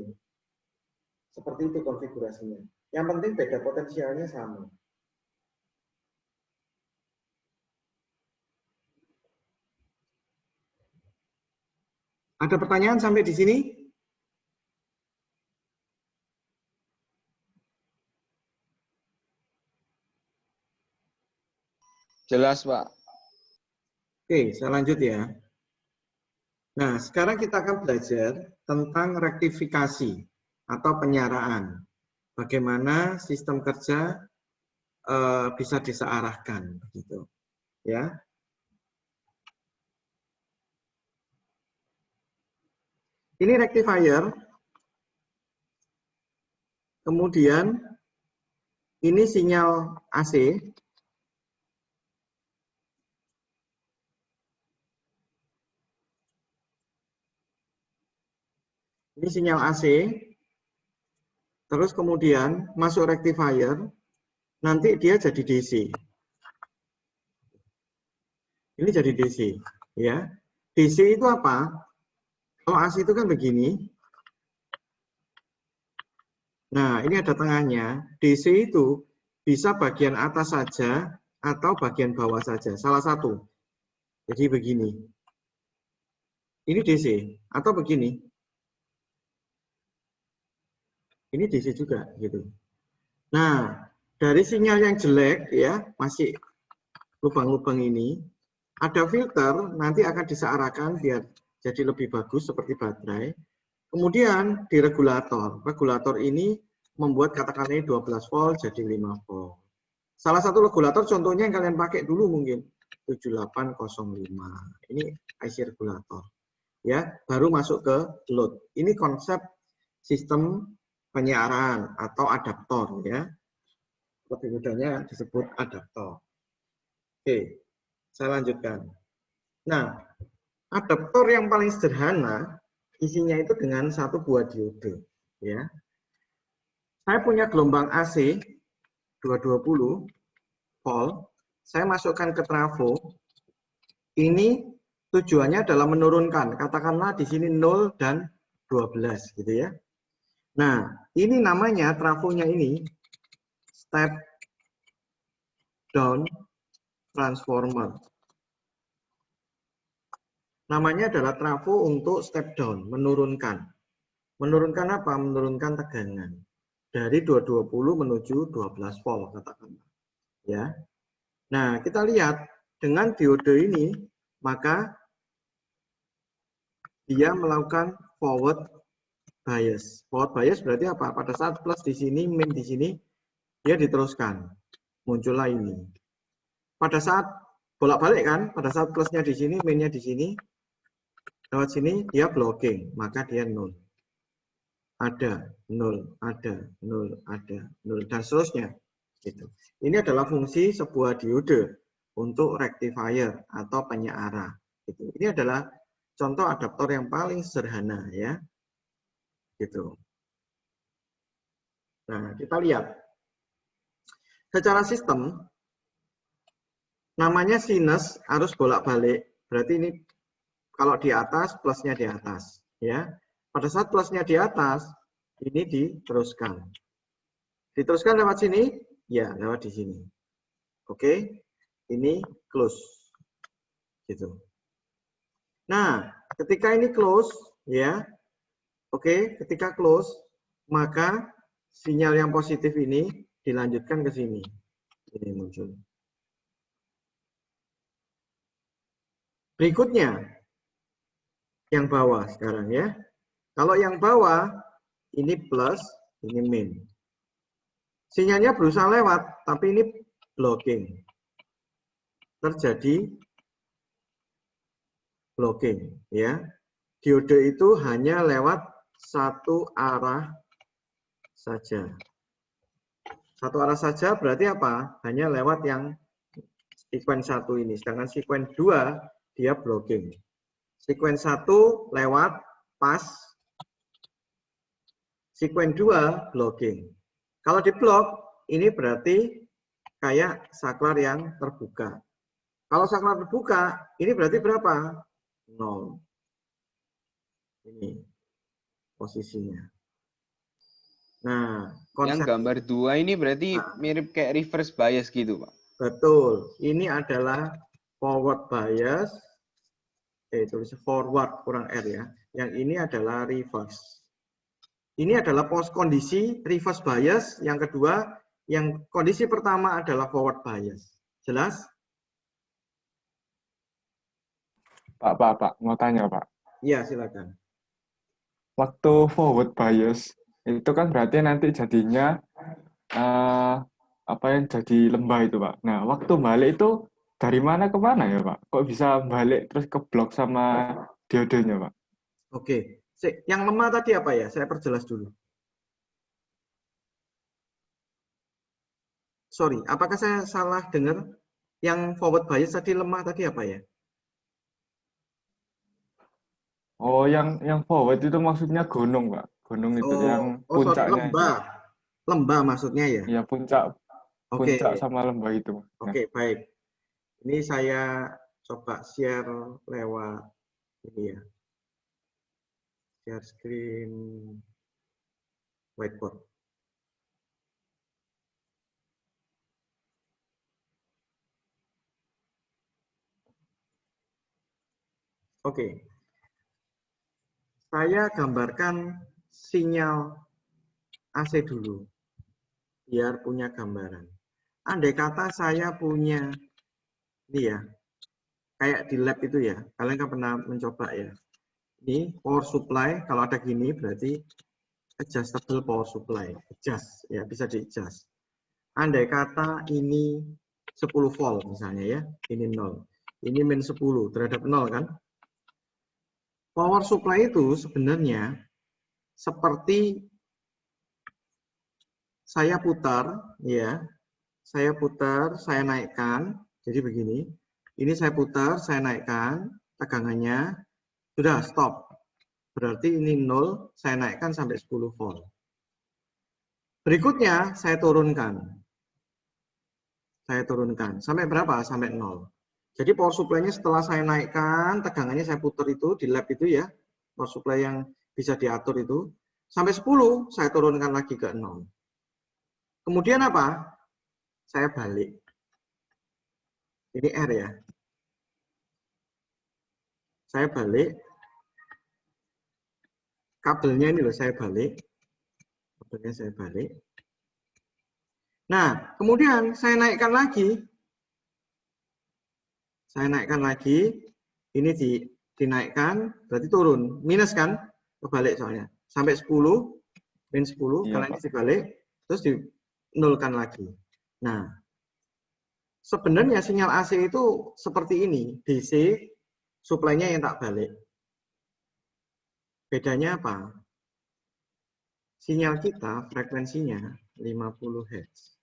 S1: Seperti itu konfigurasinya. Yang penting beda potensialnya sama. Ada pertanyaan sampai di sini?
S9: Jelas, Pak.
S1: Oke, saya lanjut ya. Nah, sekarang kita akan belajar tentang rektifikasi atau penyaraan. Bagaimana sistem kerja bisa disearahkan, gitu. Ya. Ini rectifier. Kemudian ini sinyal AC. Ini sinyal AC. Terus kemudian masuk rectifier. Nanti dia jadi DC. Ini jadi DC, ya. DC itu apa? Kalau AC itu kan begini. Nah, ini ada tengahnya. DC itu bisa bagian atas saja atau bagian bawah saja. Salah satu. Jadi begini. Ini DC atau begini. Ini DC juga gitu. Nah, dari sinyal yang jelek ya, masih lubang-lubang ini, ada filter nanti akan disearahkan biar jadi lebih bagus seperti baterai. Kemudian di regulator. Regulator ini membuat katakanlah 12 volt jadi 5 volt. Salah satu regulator contohnya yang kalian pakai dulu mungkin 7805. Ini IC regulator. Ya, baru masuk ke load. Ini konsep sistem penyiaran atau adaptor ya. Lebih mudahnya disebut adaptor. Oke, saya lanjutkan. Nah, adaptor yang paling sederhana isinya itu dengan satu buah diode ya. Saya punya gelombang AC 220 volt, saya masukkan ke trafo. Ini tujuannya adalah menurunkan, katakanlah di sini 0 dan 12 gitu ya. Nah, ini namanya trafonya ini step down transformer. Namanya adalah trafo untuk step down, menurunkan. Menurunkan apa? Menurunkan tegangan. Dari 220 menuju 12 volt katakanlah. Ya. Nah, kita lihat dengan diode ini, maka dia melakukan forward bias. Forward bias berarti apa? Pada saat plus di sini, min di sini, dia diteruskan. Muncullah ini. Pada saat bolak-balik kan, pada saat plusnya di sini, minnya di sini, lewat sini dia blocking, maka dia 0. Ada, 0, ada, 0, ada, 0, dan seterusnya. Gitu. Ini adalah fungsi sebuah diode untuk rectifier atau penyearah. Gitu. Ini adalah contoh adaptor yang paling sederhana ya. Gitu. Nah, kita lihat. Secara sistem, namanya sinus harus bolak-balik. Berarti ini kalau di atas, plusnya di atas. Ya. Pada saat plusnya di atas, ini diteruskan. Diteruskan lewat sini? Ya, lewat di sini. Oke, ini close. Gitu. Nah, ketika ini close, ya, oke, ketika close, maka sinyal yang positif ini dilanjutkan ke sini. Ini muncul. Berikutnya, yang bawah sekarang ya. Kalau yang bawah, ini plus, ini min. Sinyalnya berusaha lewat, tapi ini blocking. Terjadi blocking. Ya. Diode itu hanya lewat satu arah saja. Satu arah saja berarti apa? Hanya lewat yang sekuen 1 ini. Sedangkan sekuen 2 dia blocking. Sekuen 1 lewat pas. Sekuen 2 blocking. Kalau di blok, ini berarti kayak saklar yang terbuka. Kalau saklar terbuka, ini berarti berapa? 0. Ini posisinya. Nah,
S10: yang gambar 2 ini berarti mirip kayak reverse bias gitu, Pak.
S1: Betul. Ini adalah forward bias. Tulis forward kurang R ya. Yang ini adalah reverse. Ini adalah kondisi reverse bias. Yang kedua, yang kondisi pertama adalah forward bias. Jelas?
S4: Pak, mau tanya, Pak.
S1: Iya, silakan.
S4: Waktu forward bias, itu kan berarti nanti jadinya apa yang jadi lembah itu, Pak. Nah, waktu balik itu dari mana ke mana ya, Pak? Kok bisa balik terus ke blok sama diodenya, Pak?
S1: Oke. Yang lemah tadi apa ya? Saya perjelas dulu. Sorry, apakah saya salah dengar? Yang forward bias tadi lemah tadi apa ya?
S4: Oh, yang forward itu maksudnya gunung, Pak. Gunung itu yang puncaknya.
S1: Lembah. Lembah maksudnya ya?
S4: Iya, puncak.
S1: Oke.
S4: Puncak sama lembah itu. Nah.
S1: Oke, baik. Ini saya coba share lewat ini ya. Share screen whiteboard. Oke. Saya gambarkan sinyal AC dulu, biar punya gambaran. Andai kata saya punya, ini ya, kayak di lab itu ya, kalian kan pernah mencoba ya. Ini power supply, kalau ada gini berarti adjustable power supply, adjust, ya bisa di-adjust. Andai kata ini 10 volt misalnya ya, ini 0. Ini min 10 terhadap 0 kan? Power supply itu sebenarnya seperti saya putar, ya, saya putar, saya naikkan, jadi begini. Ini saya putar, saya naikkan, tegangannya sudah stop. Berarti ini 0, saya naikkan sampai 10 volt. Berikutnya saya turunkan. Saya turunkan sampai berapa? Sampai 0. Jadi power supply-nya setelah saya naikkan, tegangannya saya putar itu di lab itu ya, power supply yang bisa diatur itu, sampai 10 saya turunkan lagi ke 0. Kemudian apa? Saya balik. Ini R ya. Saya balik. Kabelnya ini loh saya balik. Kabelnya saya balik. Nah, kemudian saya naikkan lagi. Saya naikkan lagi, ini dinaikkan, berarti turun. Minus kan? Kebalik soalnya. Sampai 10, min 10,
S4: iya,
S1: kalian isi balik, terus dinolkan lagi. Nah, sebenarnya sinyal AC itu seperti ini. DC, suplainya yang tak balik. Bedanya apa? Sinyal kita, frekuensinya 50 Hz.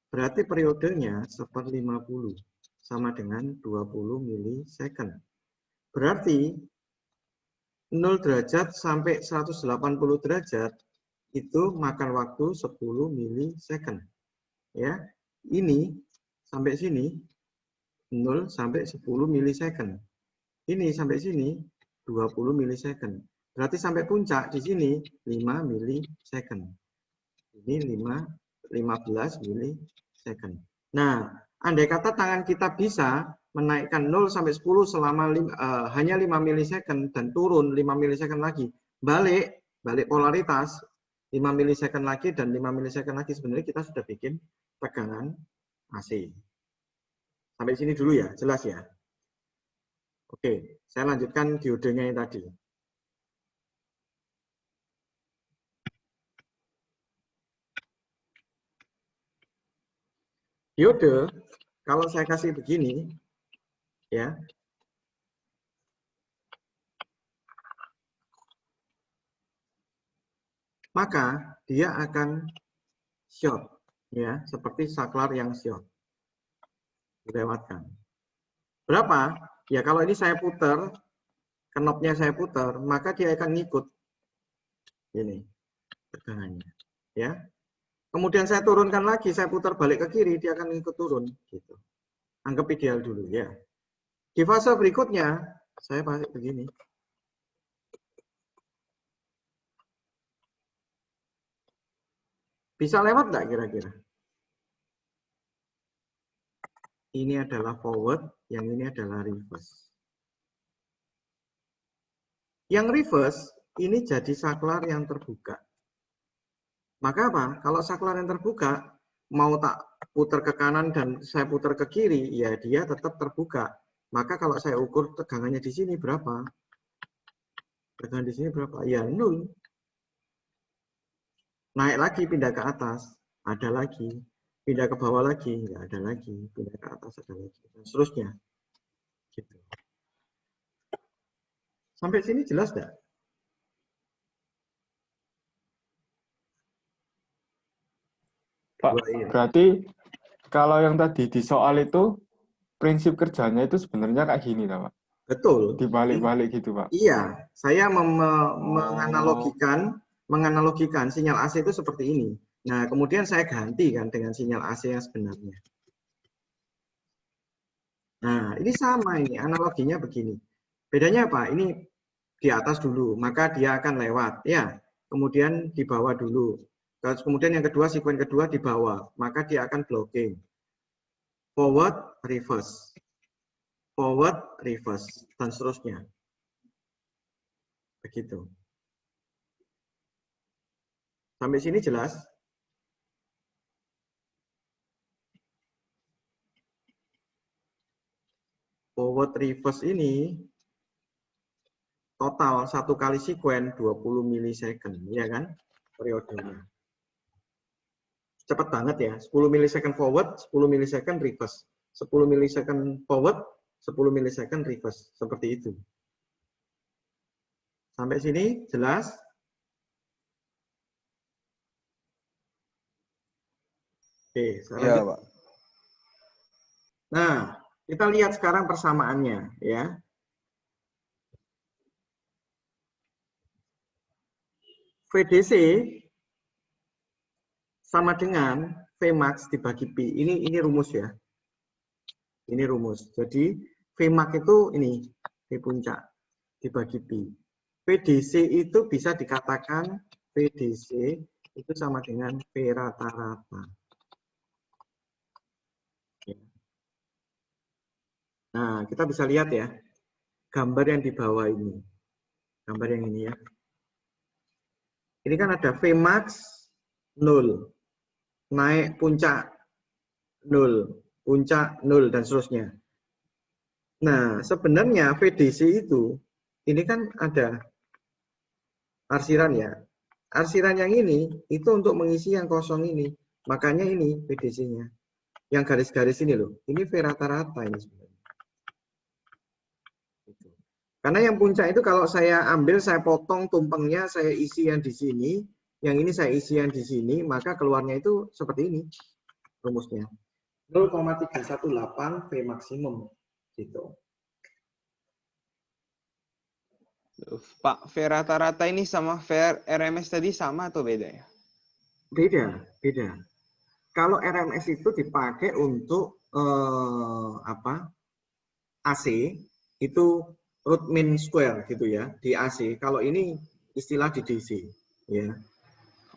S1: Berarti periodenya 1/50. Sama dengan 20 milisecond. Berarti 0 derajat sampai 180 derajat itu makan waktu 10 milisecond. Ya, ini sampai sini 0 sampai 10 milisecond. Ini sampai sini 20 milisecond. Berarti sampai puncak di sini 5 milisecond. Ini 15 milisecond. Nah, andai kata tangan kita bisa menaikkan 0 sampai 10 selama hanya 5 milisecond dan turun 5 milisecond lagi, balik polaritas, 5 milisecond lagi dan 5 milisecond lagi sebenarnya kita sudah bikin tegangan AC. Sampai sini dulu ya, jelas ya. Oke, saya lanjutkan diodenya yang tadi. Diode, kalau saya kasih begini, ya, maka dia akan short, ya, seperti saklar yang short. Dilewatkan. Berapa? Ya kalau ini saya putar, knopnya saya putar, maka dia akan ngikut. Ini tegangannya, ya. Kemudian saya turunkan lagi, saya putar balik ke kiri, dia akan ikut turun. Gitu. Anggap ideal dulu ya. Di fase berikutnya, saya pakai begini. Bisa lewat nggak kira-kira? Ini adalah forward, yang ini adalah reverse. Yang reverse, ini jadi saklar yang terbuka. Maka apa? Kalau saklar yang terbuka, mau tak putar ke kanan dan saya putar ke kiri, ya dia tetap terbuka. Maka kalau saya ukur tegangannya di sini berapa? Tegangan di sini berapa? Ya 0. Naik lagi, pindah ke atas, ada lagi. Pindah ke bawah lagi, nggak ada lagi. Pindah ke atas, ada lagi. Dan seterusnya. Gitu. Sampai sini jelas nggak?
S4: Pak, berarti kalau yang tadi di soal itu, prinsip kerjanya itu sebenarnya kayak gini, Pak?
S1: Betul.
S4: Dibalik-balik gitu, Pak?
S1: Iya, saya menganalogikan sinyal AC itu seperti ini. Nah, kemudian saya ganti kan dengan sinyal AC yang sebenarnya. Nah, ini sama ini, analoginya begini. Bedanya apa? Ini di atas dulu, maka dia akan lewat. Ya, kemudian di bawah dulu. Kemudian yang kedua, sekuen kedua di bawah, maka dia akan blocking. Forward, reverse. Forward, reverse, dan seterusnya. Begitu. Sampai sini jelas? Forward, reverse ini total satu kali sekuen 20 milisecond, ya kan? Periodenya. Cepat banget ya, 10 milisecond forward, 10 milisecond reverse. 10 milisecond forward, 10 milisecond reverse. Seperti itu. Sampai sini jelas? Oke,
S10: Iya, Pak.
S1: Nah, kita lihat sekarang persamaannya, ya. VDC sama dengan Vmax dibagi Pi. Ini rumus ya. Ini rumus. Jadi Vmax itu ini di puncak dibagi Pi. VDC itu bisa dikatakan VDC itu sama dengan V rata-rata. Nah, kita bisa lihat ya gambar yang di bawah ini. Gambar yang ini ya. Ini kan ada Vmax 0. Naik puncak 0, puncak 0, dan seterusnya. Nah, sebenarnya VDC itu, ini kan ada arsiran ya. Arsiran yang ini, itu untuk mengisi yang kosong ini. Makanya ini VDC-nya. Yang garis-garis ini loh, ini V rata-rata ini sebenarnya. Karena yang puncak itu kalau saya ambil, saya potong tumpengnya, saya isi yang di sini, yang ini saya isi yang di sini, maka keluarnya itu seperti ini rumusnya. 0,318 V maksimum gitu.
S10: Pak, V rata-rata ini sama V RMS tadi sama atau beda ya?
S1: Beda, beda. Kalau RMS itu dipakai untuk AC itu root mean square gitu ya di AC. Kalau ini istilah di DC ya.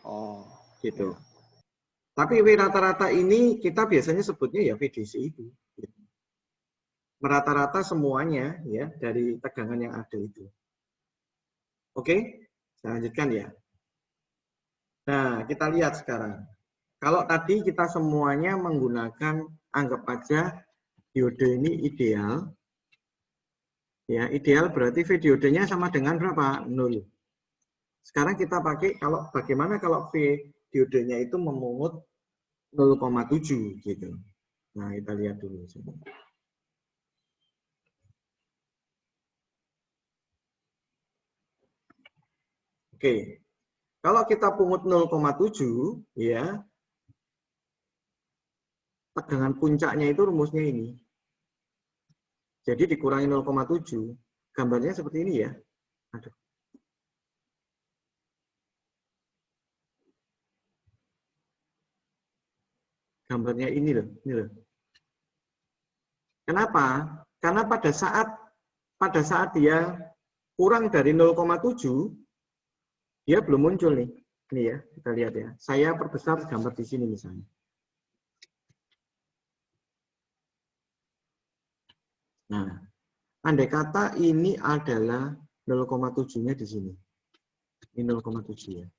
S10: Oh,
S1: gitu. Ya. Tapi V rata-rata ini kita biasanya sebutnya ya VDC itu. Gitu. Merata-rata semuanya ya dari tegangan yang ada itu. Oke, saya lanjutkan ya. Nah, kita lihat sekarang. Kalau tadi kita semuanya menggunakan, anggap aja diode ini ideal. Ya, ideal berarti V diodenya sama dengan berapa? 0. Sekarang kita pakai, bagaimana kalau V diodenya itu memungut 0,7 gitu. Nah, kita lihat dulu. Oke. Kalau kita pungut 0,7 ya, tegangan puncaknya itu rumusnya ini. Jadi dikurangi 0,7, gambarnya seperti ini ya. Aduh. Gambarnya ini loh, ini loh. Kenapa? Karena pada saat dia kurang dari 0,7, dia belum muncul nih. Ini ya, kita lihat ya. Saya perbesar gambar di sini misalnya. Nah, andai kata ini adalah 0,7-nya di sini. Ini 0,7 ya.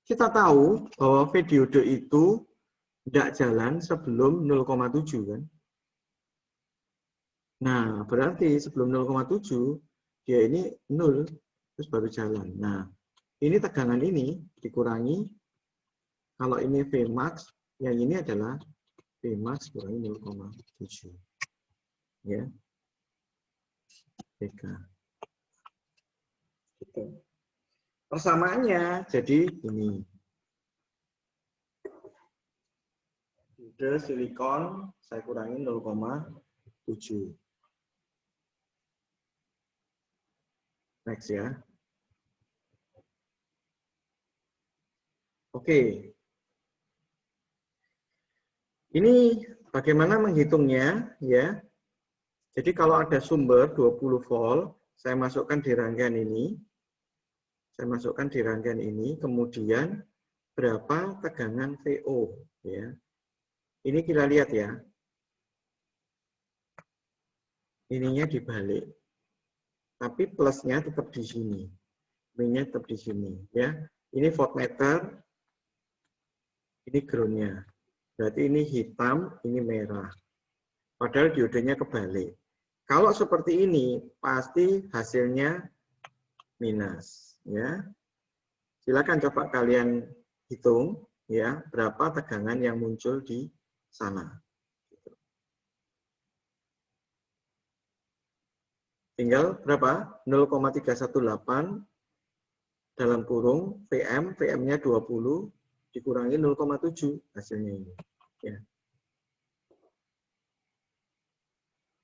S1: Kita tahu bahwa V diode itu tidak jalan sebelum 0,7 kan. Nah, berarti sebelum 0,7 dia ini 0 terus baru jalan. Nah, ini tegangan ini dikurangi, kalau ini Vmax, yang ini adalah Vmax kurangi 0,7. Ya. VK. Gitu. Persamaannya jadi ini. Diode silikon saya kurangi 0,7. Next ya. Oke. Ini bagaimana menghitungnya ya. Jadi kalau ada sumber 20 volt, saya masukkan di rangkaian ini. Saya masukkan di rangkaian ini, kemudian berapa tegangan VO ya. Ini kita lihat ya. Ininya dibalik. Tapi plusnya tetap di sini. Minusnya tetap di sini ya. Ini voltmeter, ini groundnya. Berarti ini hitam, ini merah. Padahal diodenya kebalik. Kalau seperti ini, pasti hasilnya minus. Ya, silakan coba kalian hitung ya berapa tegangan yang muncul di sana. Tinggal berapa? 0,318 dalam kurung VM, VM-nya 20 dikurangi 0,7 hasilnya ini. Ya.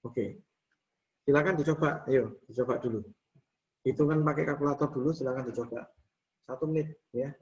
S1: Oke. Silakan dicoba, ayo dicoba dulu. Hitungan pakai kalkulator dulu, silakan dicoba. 1 menit ya.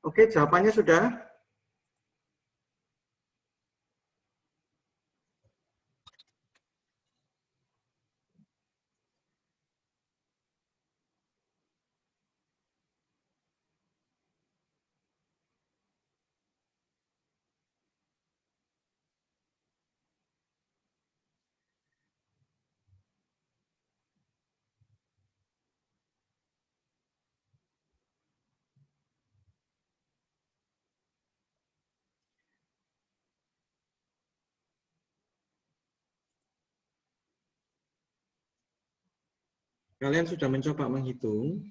S1: Oke, jawabannya sudah. Kalian sudah mencoba menghitung.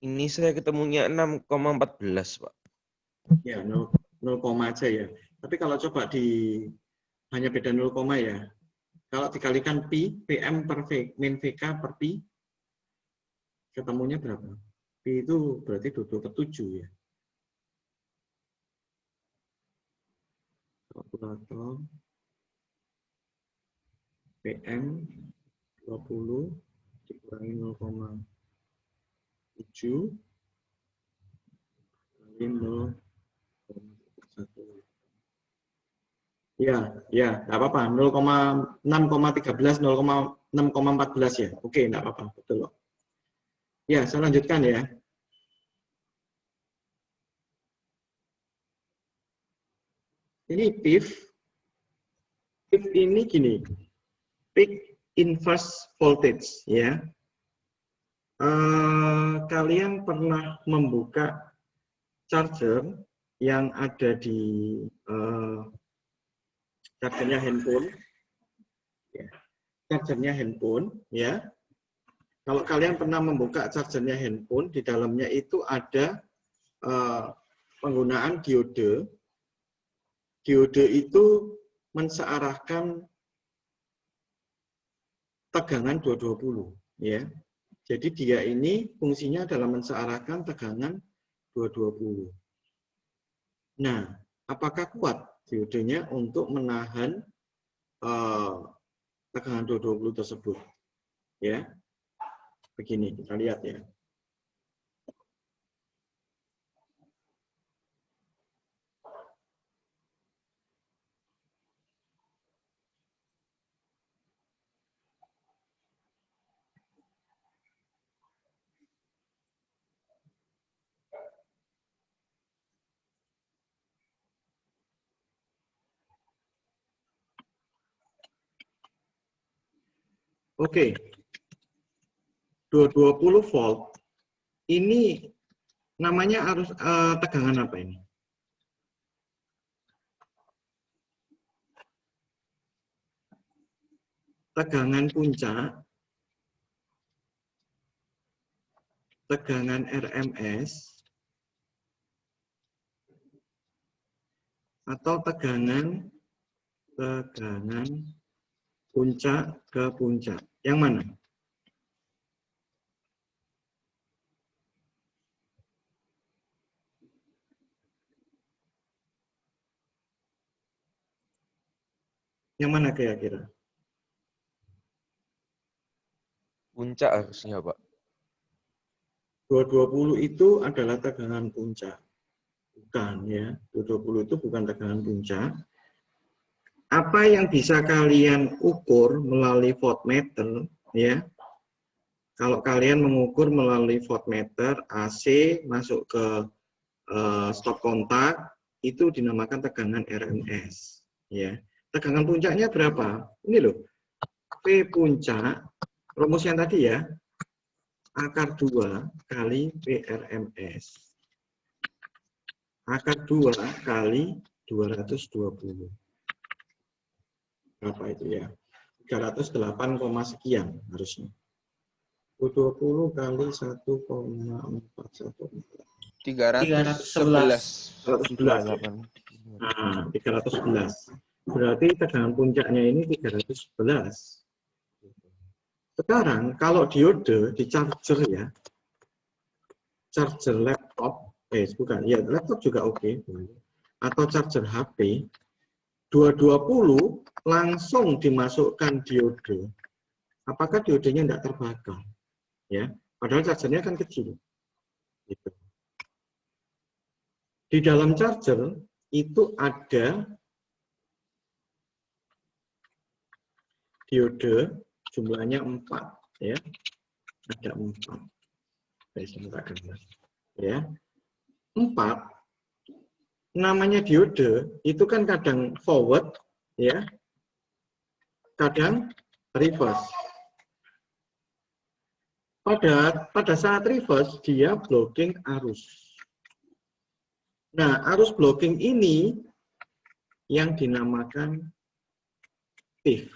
S10: Ini saya ketemunya 6,14, Pak.
S1: Ya, 0 aja ya. Tapi kalau coba hanya beda 0, ya. Kalau dikalikan pi, PM per V, min VK per pi, ketemunya berapa? Pi itu berarti 22/7 ya. Kalkulator PM 20 dikurangi 0,7 kali 0,1. Ya, nggak apa-apa. 0,6,13, 0,6,14 ya. Oke, nggak apa-apa. Betul. Ya, saya lanjutkan ya. Ini PIV. PIV ini gini. Peak inverse voltage ya. Kalian pernah membuka charger yang ada di chargernya handphone, ya. Chargernya handphone, ya. Kalau kalian pernah membuka chargernya handphone, di dalamnya itu ada penggunaan diode. Diode itu mensearahkan tegangan 220, ya. Jadi dia ini fungsinya adalah mensearahkan tegangan 220. Nah, apakah kuat diodenya untuk menahan tegangan 220 tersebut? Ya, begini kita lihat ya. Oke, 220 volt ini namanya arus tegangan apa ini? Tegangan puncak, tegangan RMS, atau tegangan puncak ke puncak. Yang mana? Yang mana kira-kira?
S10: Puncak harusnya, Pak.
S1: 220 itu adalah tegangan puncak. Bukan ya, 220 itu bukan tegangan puncak. Apa yang bisa kalian ukur melalui voltmeter ya? Kalau kalian mengukur melalui voltmeter AC masuk ke stop kontak itu dinamakan tegangan RMS ya. Tegangan puncaknya berapa? Ini loh. P puncak rumus yang tadi ya. Akar 2 kali PRMS. Akar 2 kali 220. Berapa itu ya? 308, sekian harusnya. 20 kali 1,414.
S10: 311.
S1: 311. Nah, 311. Berarti tegangan puncaknya ini 311. Sekarang kalau diode di charger ya, charger laptop, bukan, ya laptop juga oke, atau charger HP, 220 langsung dimasukkan diode. Apakah diodenya tidak terbakar? Ya, padahal chargernya kan kecil. Gitu. Di dalam charger itu ada diode jumlahnya 4 ya. Ada 4. Ya. 4 namanya diode itu kan kadang forward ya. Kadang reverse. Pada saat reverse dia blocking arus. Nah, arus blocking ini yang dinamakan PIV.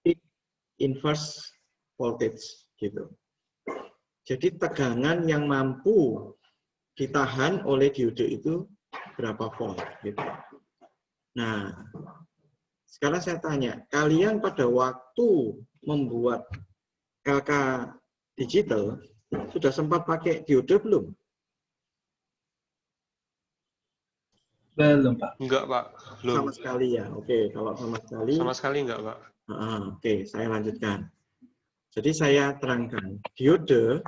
S1: Peak inverse voltage gitu. Jadi tegangan yang mampu ditahan oleh diode itu berapa volt gitu. Nah, sekarang saya tanya, kalian pada waktu membuat LK digital sudah sempat pakai diode belum?
S3: Belum, Pak.
S5: Enggak, Pak. Belum.
S1: Sama sekali ya. Oke, kalau sama sekali.
S5: Sama sekali enggak, Pak.
S1: Oke, saya lanjutkan. Jadi saya terangkan, diode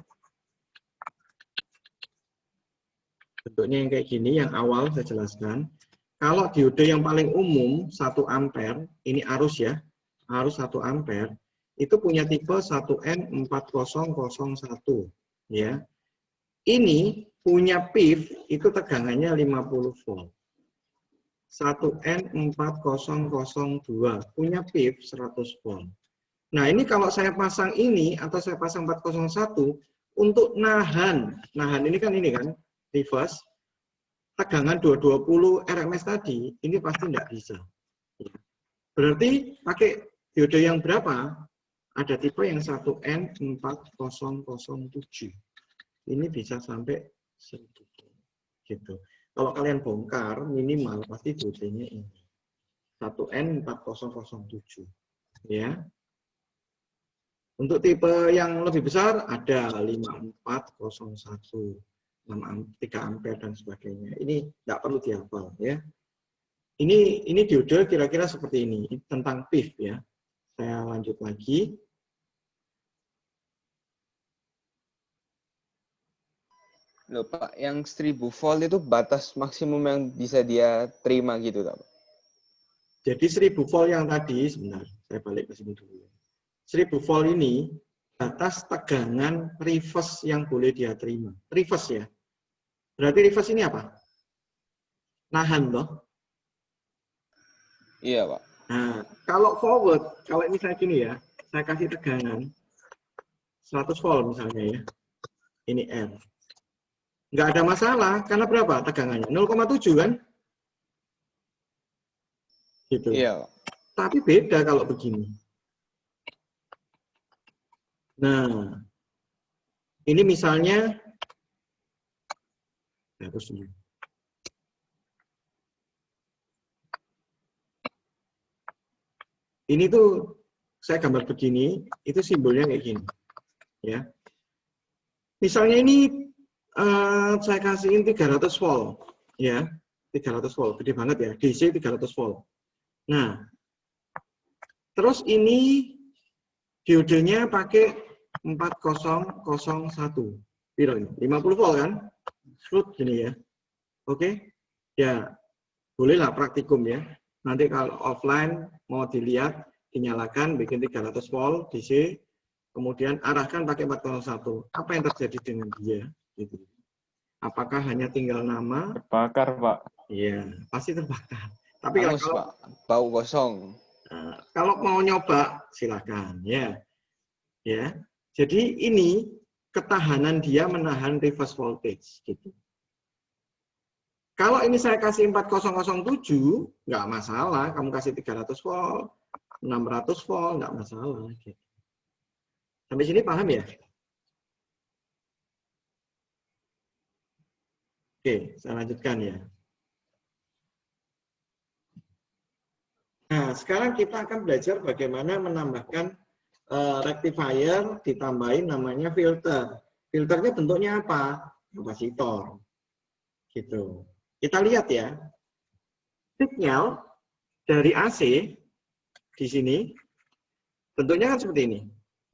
S1: bentuknya yang kayak gini, yang awal saya jelaskan. Kalau diode yang paling umum 1 ampere, ini arus ya, arus 1 ampere, itu punya tipe 1N4001 ya. Ini punya PIV itu tegangannya 50 volt. 1N4002 punya PIV 100 volt. Nah, ini kalau saya pasang ini atau saya pasang 401 untuk nahan ini kan reverse, tegangan 220 RMS tadi, ini pasti tidak bisa. Berarti pakai diode yang berapa? Ada tipe yang 1N4007. Ini bisa sampai 1000 gitu. Kalau kalian bongkar, minimal pasti diodenya ini. 1N4007. Ya. Untuk tipe yang lebih besar ada 5401, 3 ampere dan sebagainya. Ini tidak perlu dihafal ya. Ini diode kira-kira seperti ini tentang PIV ya. Saya lanjut lagi.
S10: Loh Pak, yang 1000 volt itu batas maksimum yang bisa dia terima gitu Pak?
S1: Jadi 1000 volt yang tadi, sebentar, saya balik ke sini dulu. 1000 volt ini batas tegangan reverse yang boleh dia terima. Reverse ya. Berarti reverse ini apa? Nahan loh.
S10: Iya Pak.
S1: Nah, kalau forward, kalau misalnya gini ya, saya kasih tegangan 100 volt misalnya ya. Ini R. Nggak ada masalah, karena berapa tegangannya? 0,7 kan? Gitu.
S10: Iya Pak.
S1: Tapi beda kalau begini. Nah, ini misalnya, terus dulu. Ini tuh saya gambar begini, itu simbolnya kayak gini, ya. Misalnya ini saya kasihin 300 volt, ya, 300 volt, gede banget ya, DC 300 volt. Nah, terus ini diodenya pakai 4001, piro ini? 50 volt kan? Strut gini ya, oke? Ya, bolehlah praktikum ya. Nanti kalau offline mau dilihat, dinyalakan, bikin 300 volt DC, kemudian arahkan pakai 401. Apa yang terjadi dengan dia? Gitu. Apakah hanya tinggal nama?
S4: Terbakar, Pak.
S1: Iya, pasti terbakar. Tapi kalau
S10: Pak, bau kosong.
S1: Kalau mau nyoba, silakan ya. Ya. Jadi ini ketahanan dia menahan reverse voltage gitu. Kalau ini saya kasih 4007, nggak masalah. Kamu kasih 300 volt, 600 volt, nggak masalah. Gitu. Sampai sini paham ya? Oke, saya lanjutkan ya. Nah, sekarang kita akan belajar bagaimana menambahkan rectifier, ditambahin namanya filter. Filternya bentuknya apa? Kapasitor. Gitu. Kita lihat ya. Sinyal dari AC di sini bentuknya kan seperti ini,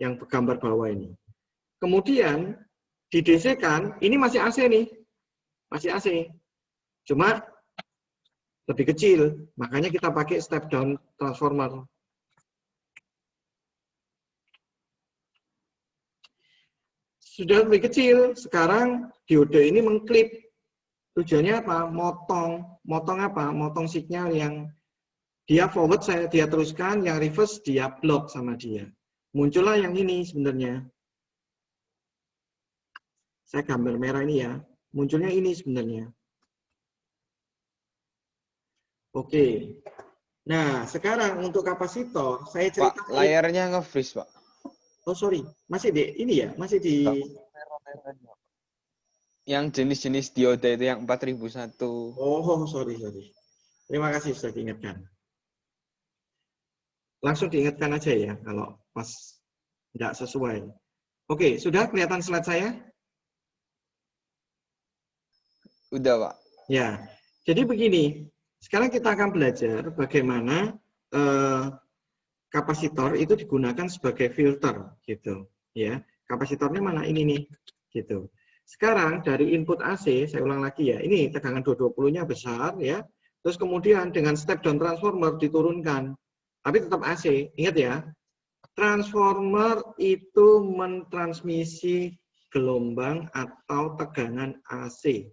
S1: yang gambar bawah ini. Kemudian di DC kan, ini masih AC nih. Masih AC. Cuma lebih kecil, makanya kita pakai step down transformer. Sudah lebih kecil, sekarang diode ini mengklip. Tujuannya apa? Motong apa? Motong sinyal yang dia forward dia teruskan, yang reverse dia block sama dia. Muncullah yang ini sebenarnya. Saya gambar merah ini ya. Munculnya ini sebenarnya. Oke. Nah, sekarang untuk kapasitor, saya cerita.
S10: Pak, layarnya nge-freeze, Pak.
S1: Oh, sorry. Masih di ini ya? Masih di
S10: Yang jenis-jenis dioda itu yang 4001.
S1: Oh, sorry. Terima kasih sudah diingatkan. Langsung diingatkan aja ya kalau pas nggak sesuai. Oke, sudah kelihatan slide saya?
S10: Udah, Pak.
S1: Ya, jadi begini. Sekarang kita akan belajar bagaimana kapasitor itu digunakan sebagai filter, gitu. Ya, kapasitornya mana ini nih, gitu. Sekarang dari input AC, saya ulang lagi ya, ini tegangan 220-nya besar ya, terus kemudian dengan step down transformer diturunkan, tapi tetap AC. Ingat ya, transformer itu mentransmisi gelombang atau tegangan AC.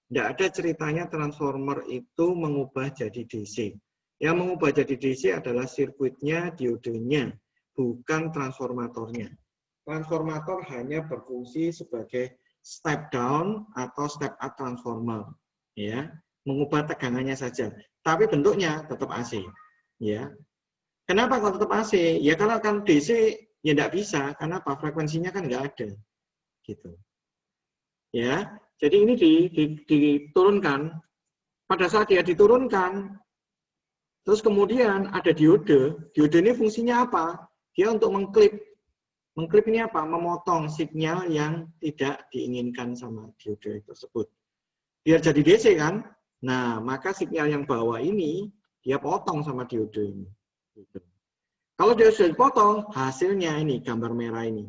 S1: Tidak ada ceritanya transformer itu mengubah jadi DC. Yang mengubah jadi DC adalah sirkuitnya, diodenya, bukan transformatornya. Transformator hanya berfungsi sebagai step down atau step up transformer, ya, mengubah tegangannya saja. Tapi bentuknya tetap AC, ya. Kenapa kalau tetap AC? Ya kalau kan DC ya tidak bisa, karena apa? Frekuensinya kan nggak ada, gitu. Ya, jadi ini diturunkan. Pada saat dia diturunkan, terus kemudian ada diode. Diode ini fungsinya apa? Dia untuk mengklip. Mengklip ini apa? Memotong sinyal yang tidak diinginkan sama diode tersebut. Biar jadi DC kan? Nah, maka sinyal yang bawah ini dia potong sama diode ini. Gitu. Kalau dia sudah dipotong, hasilnya ini gambar merah ini.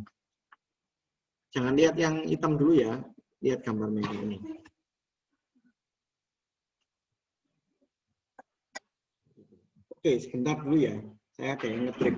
S1: Jangan lihat yang hitam dulu ya, lihat gambar merah ini. Oke, sebentar dulu ya. Saya ada yang ngetrip.